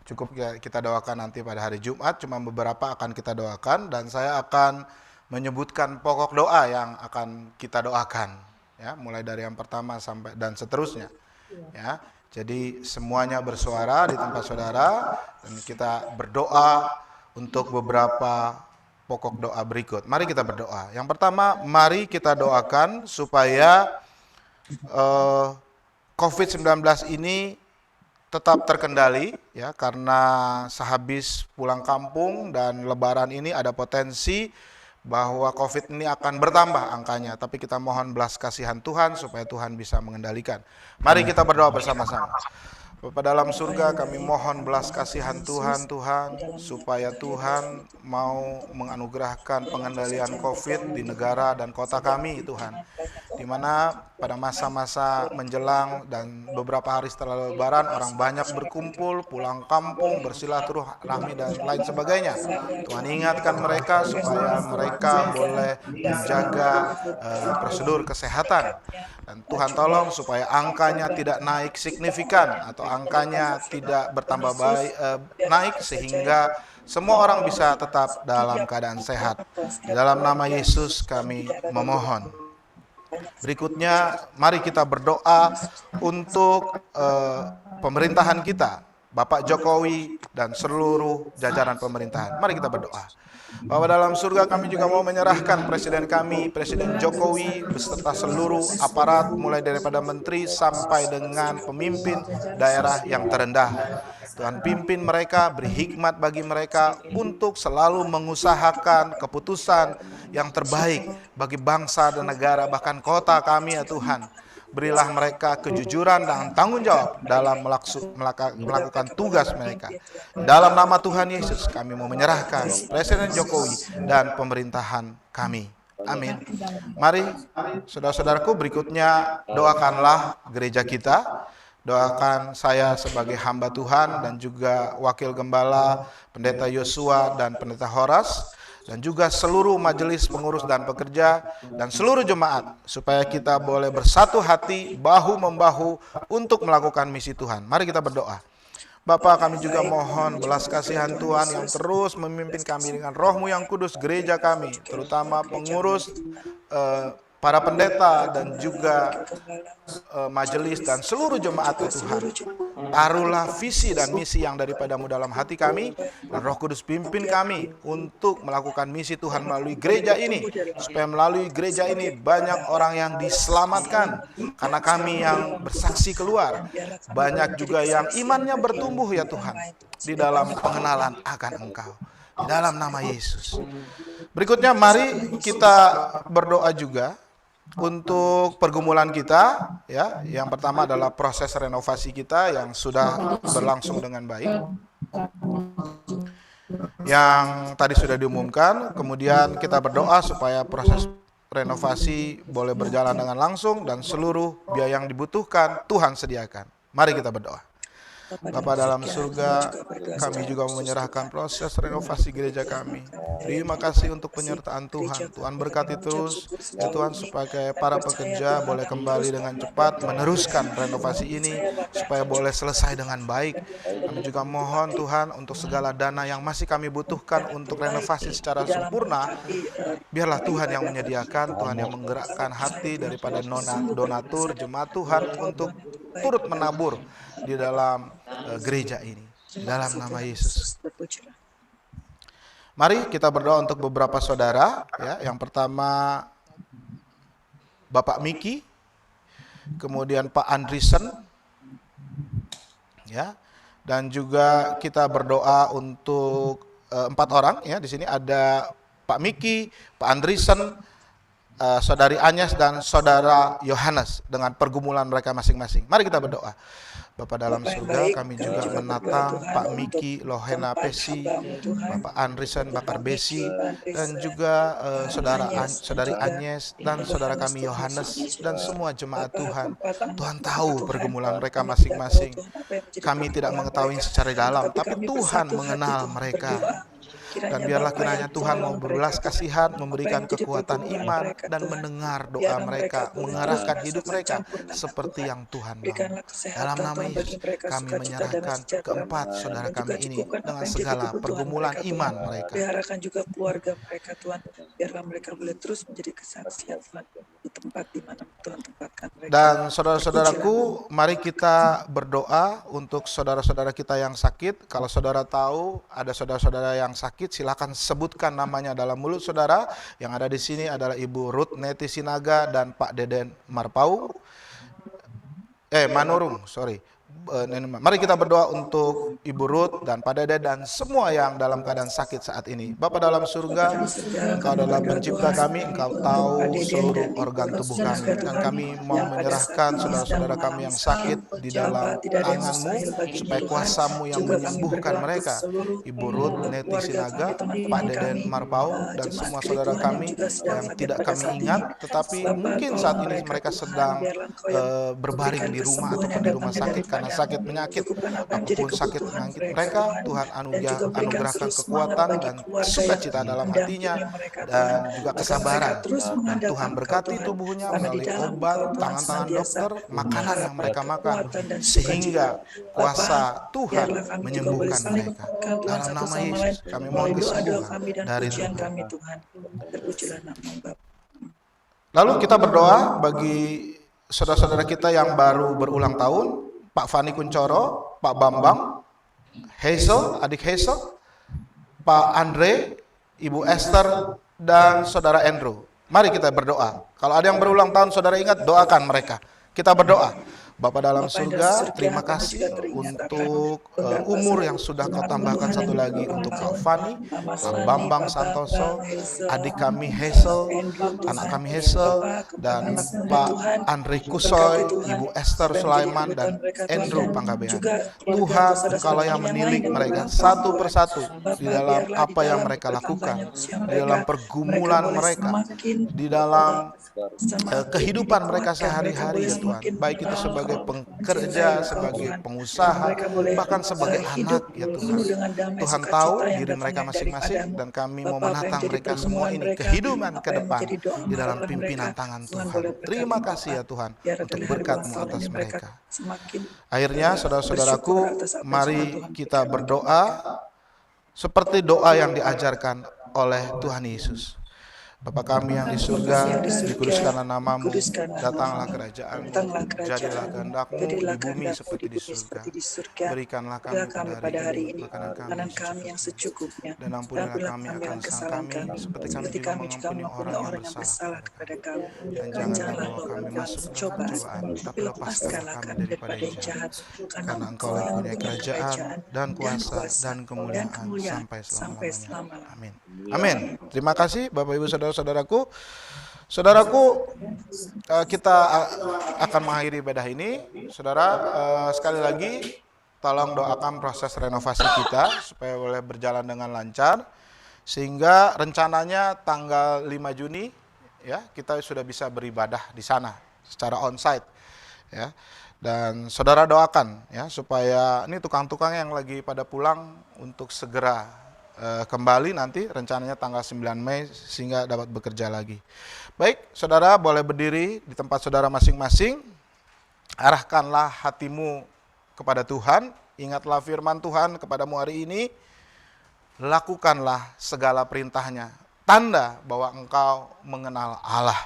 Cukup kita doakan nanti pada hari Jumat, cuma beberapa akan kita doakan, dan saya akan menyebutkan pokok doa yang akan kita doakan, ya, mulai dari yang pertama sampai dan seterusnya, ya. Jadi semuanya bersuara di tempat saudara, dan kita berdoa untuk beberapa pokok doa berikut. Mari kita berdoa. Yang pertama, mari kita doakan supaya COVID-19 ini tetap terkendali, ya, karena sehabis pulang kampung dan lebaran ini ada potensi bahwa COVID ini akan bertambah angkanya, tapi kita mohon belas kasihan Tuhan supaya Tuhan bisa mengendalikan. Mari kita berdoa bersama-sama. Bapa dalam surga, kami mohon belas kasihan Tuhan, supaya Tuhan mau menganugerahkan pengendalian COVID di negara dan kota kami, Tuhan. Di mana pada masa-masa menjelang dan beberapa hari setelah Lebaran, orang banyak berkumpul, pulang kampung, bersilaturahmi dan lain sebagainya. Tuhan ingatkan mereka supaya mereka boleh menjaga prosedur kesehatan. Dan Tuhan tolong supaya angkanya tidak naik signifikan atau angkanya tidak bertambah naik sehingga semua orang bisa tetap dalam keadaan sehat. Di dalam nama Yesus kami memohon. Berikutnya mari kita berdoa untuk pemerintahan kita, Bapak Jokowi dan seluruh jajaran pemerintahan. Mari kita berdoa. Bapa dalam surga, kami juga mau menyerahkan Presiden kami, Presiden Jokowi, beserta seluruh aparat, mulai daripada menteri sampai dengan pemimpin daerah yang terendah. Tuhan pimpin mereka, beri hikmat bagi mereka untuk selalu mengusahakan keputusan yang terbaik bagi bangsa dan negara, bahkan kota kami ya Tuhan. Berilah mereka kejujuran dan tanggung jawab dalam melakukan tugas mereka. Dalam nama Tuhan Yesus kami mau menyerahkan Presiden Jokowi dan pemerintahan kami. Amin. Mari saudara-saudaraku, berikutnya doakanlah gereja kita. Doakan saya sebagai hamba Tuhan dan juga Wakil Gembala, Pendeta Yosua dan Pendeta Horas, dan juga seluruh majelis pengurus dan pekerja, dan seluruh jemaat, supaya kita boleh bersatu hati, bahu-membahu untuk melakukan misi Tuhan. Mari kita berdoa. Bapa, kami juga mohon belas kasihan Tuhan yang terus memimpin kami dengan Roh-Mu yang kudus, gereja kami, terutama pengurus, para pendeta dan juga majelis dan seluruh jemaat Tuhan. Taruhlah visi dan misi yang daripadamu dalam hati kami, dan Roh Kudus pimpin kami untuk melakukan misi Tuhan melalui gereja ini, supaya melalui gereja ini banyak orang yang diselamatkan karena kami yang bersaksi keluar, banyak juga yang imannya bertumbuh ya Tuhan di dalam pengenalan akan Engkau, di dalam nama Yesus. Berikutnya mari kita berdoa juga untuk pergumulan kita, ya. Yang pertama adalah proses renovasi kita yang sudah berlangsung dengan baik, yang tadi sudah diumumkan. Kemudian kita berdoa supaya proses renovasi boleh berjalan dengan langsung dan seluruh biaya yang dibutuhkan Tuhan sediakan. Mari kita berdoa. Bapa dalam surga, kami juga menyerahkan proses renovasi gereja kami. Terima kasih untuk penyertaan Tuhan. Tuhan berkati terus, ya Tuhan, supaya para pekerja boleh kembali dengan cepat meneruskan renovasi ini, supaya boleh selesai dengan baik. Kami juga mohon Tuhan untuk segala dana yang masih kami butuhkan untuk renovasi secara sempurna, biarlah Tuhan yang menyediakan, Tuhan yang menggerakkan hati daripada donatur, jemaat Tuhan untuk turut menabur di dalam gereja ini, di dalam nama Yesus. Mari kita berdoa untuk beberapa saudara, ya. Yang pertama Bapak Miki, kemudian Pak Andrisen, ya, dan juga kita berdoa untuk 4 orang, ya. Di sini ada Pak Miki, Pak Andrisen, Saudari Anyes dan Saudara Yohanes dengan pergumulan mereka masing-masing. Mari kita berdoa. Bapa dalam surga, kami juga menatang Pak Miki Lohena Pesi, Bapak Andrisen Bakar Besi, dan juga Saudari Anyes dan saudara kami Yohanes dan semua jemaat Tuhan. Tuhan tahu pergumulan mereka masing-masing. Kami tidak mengetahui secara dalam, tapi Tuhan mengenal mereka. Dan biarlah kiranya Tuhan mau berbelas kasihan, memberikan kekuatan iman, dan mendengar doa mereka, mengarahkan hidup mereka seperti yang Tuhan mau. Dalam nama Yesus, kami menyerahkan keempat saudara kami ini dengan segala pergumulan iman mereka. Peliharakan juga keluarga mereka, Tuhan. Biarlah mereka boleh terus menjadi kesaksian, Tuhan, di tempat di mana Tuhan tempatkan mereka. Dan saudara-saudaraku, mari kita berdoa untuk saudara-saudara kita yang sakit. Kalau saudara tahu ada saudara-saudara yang sakit, silakan sebutkan namanya dalam mulut saudara. Yang ada di sini adalah Ibu Ruth Neti Sinaga dan Pak Deden Manurung, Mari kita berdoa untuk Ibu Ruth dan Pak Dede dan semua yang dalam keadaan sakit saat ini. Bapa dalam surga, Engkau adalah pencipta kami, Engkau tahu seluruh organ tubuh kami. Dan kami mau menyerahkan saudara-saudara kami yang sakit di dalam tangan-Mu, supaya kuasa-Mu yang menyembuhkan mereka. Ibu Ruth, Neti Sinaga, Pak Deden Marpau, dan semua saudara kami yang tidak kami ingat, tetapi mungkin saat ini mereka sedang berbaring di rumah ataupun di rumah sakit karena sakit penyakit. Apapun sakit penyakit mereka, Tuhan anugerahkan kekuatan dan sukacita dalam hatinya dan juga kesabaran. Dan Tuhan berkati tubuhnya melalui obat, tangan-tangan dokter, makanan yang mereka makan, sehingga kuasa Tuhan menyembuhkan mereka. Dalam nama Yesus kami mohon kesembuhan dari Tuhan. Lalu kita berdoa bagi saudara-saudara kita yang baru berulang tahun, Pak Fani Kuncoro, Pak Bambang, Hazel, adik Hazel, Pak Andre, Ibu Esther, dan Saudara Andrew. Mari kita berdoa. Kalau ada yang berulang tahun, saudara ingat, doakan mereka. Kita berdoa. Bapa dalam surga, terima kasih untuk umur yang sudah Kau tambahkan satu lagi untuk Pak Fani, Pak Bambang Santoso, adik kami Hazel, anak kami Hazel, dan Pak Andre Kusoy, Ibu Esther Sulaiman, dan Andrew Panggabean. Tuhan, Engkaulah yang menilik mereka satu persatu di dalam apa yang mereka lakukan, di dalam pergumulan mereka, di dalam kehidupan mereka sehari-hari ya Tuhan, baik itu sebagai pekerja, sebagai pengusaha, bahkan sebagai anak ya Tuhan. Tuhan tahu diri mereka masing-masing dan kami mau menatang mereka semua ini kehidupan ke depan di dalam pimpinan tangan Tuhan. Terima kasih ya Tuhan untuk berkat-Mu atas mereka. Akhirnya saudara-saudaraku, mari kita berdoa seperti doa yang diajarkan oleh Tuhan Yesus. Bapa kami yang di surga, dikuduskanlah nama-Mu, datanglah kerajaan-Mu, jadilah kehendak-Mu di bumi seperti di surga. Berikanlah kami pada hari ini makanan kami yang secukupnya, dan ampunilah kami akan kesalahan kami, seperti kami juga mengampuni orang yang bersalah kepada kami. Dan janganlah bawa kami masuk ke dalam cobaan, tapi lepaskanlah kami daripada yang jahat, karena Engkau yang punya kerajaan dan kuasa dan kemuliaan sampai selama-lamanya. Amin. Amin. Terima kasih Bapak Ibu saudara-saudaraku. Saudaraku, kita akan mengakhiri ibadah ini. Saudara, sekali lagi tolong doakan proses renovasi kita supaya boleh berjalan dengan lancar, sehingga rencananya tanggal 5 Juni ya kita sudah bisa beribadah di sana secara onsite ya. Dan saudara doakan ya supaya ini tukang-tukang yang lagi pada pulang untuk segera kembali nanti rencananya tanggal 9 Mei sehingga dapat bekerja lagi. Baik, saudara boleh berdiri di tempat saudara masing-masing. Arahkanlah hatimu kepada Tuhan. Ingatlah firman Tuhan kepadamu hari ini. Lakukanlah segala perintahnya. Tanda bahwa engkau mengenal Allah.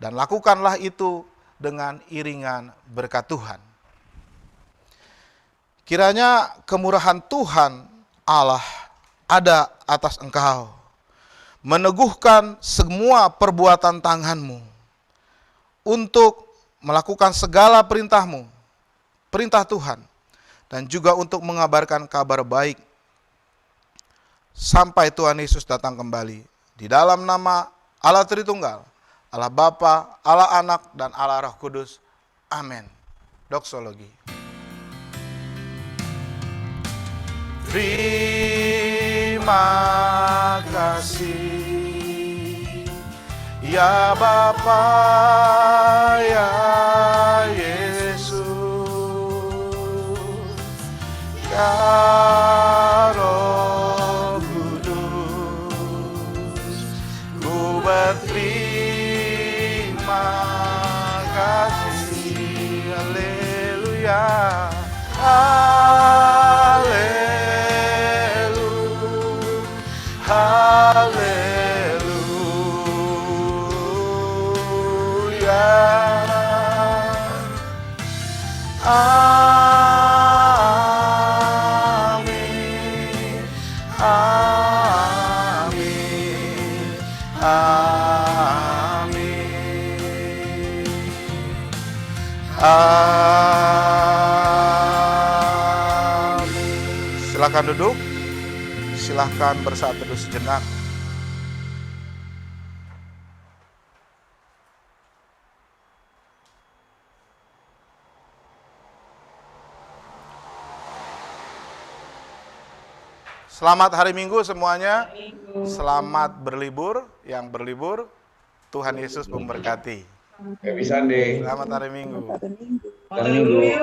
Dan lakukanlah itu dengan iringan berkat Tuhan. Kiranya kemurahan Tuhan Allah ada atas engkau, meneguhkan semua perbuatan tanganmu untuk melakukan segala perintahmu, perintah Tuhan, dan juga untuk mengabarkan kabar baik sampai Tuhan Yesus datang kembali. Di dalam nama Allah Tritunggal, Allah Bapa, Allah Anak, dan Allah Roh Kudus. Amin. Doksologi. Terima kasih ya Bapa ya Yesus, ya Roh Kudus, ku berterima kasih. Haleluya. Haleluya. Amin. Silakan duduk. Silakan bersaat teduh sejenak. Selamat hari Minggu semuanya. Selamat berlibur. Yang berlibur, Tuhan Yesus memberkati. Happy Sunday. Selamat hari Minggu. Pada minggu. Hari Minggu.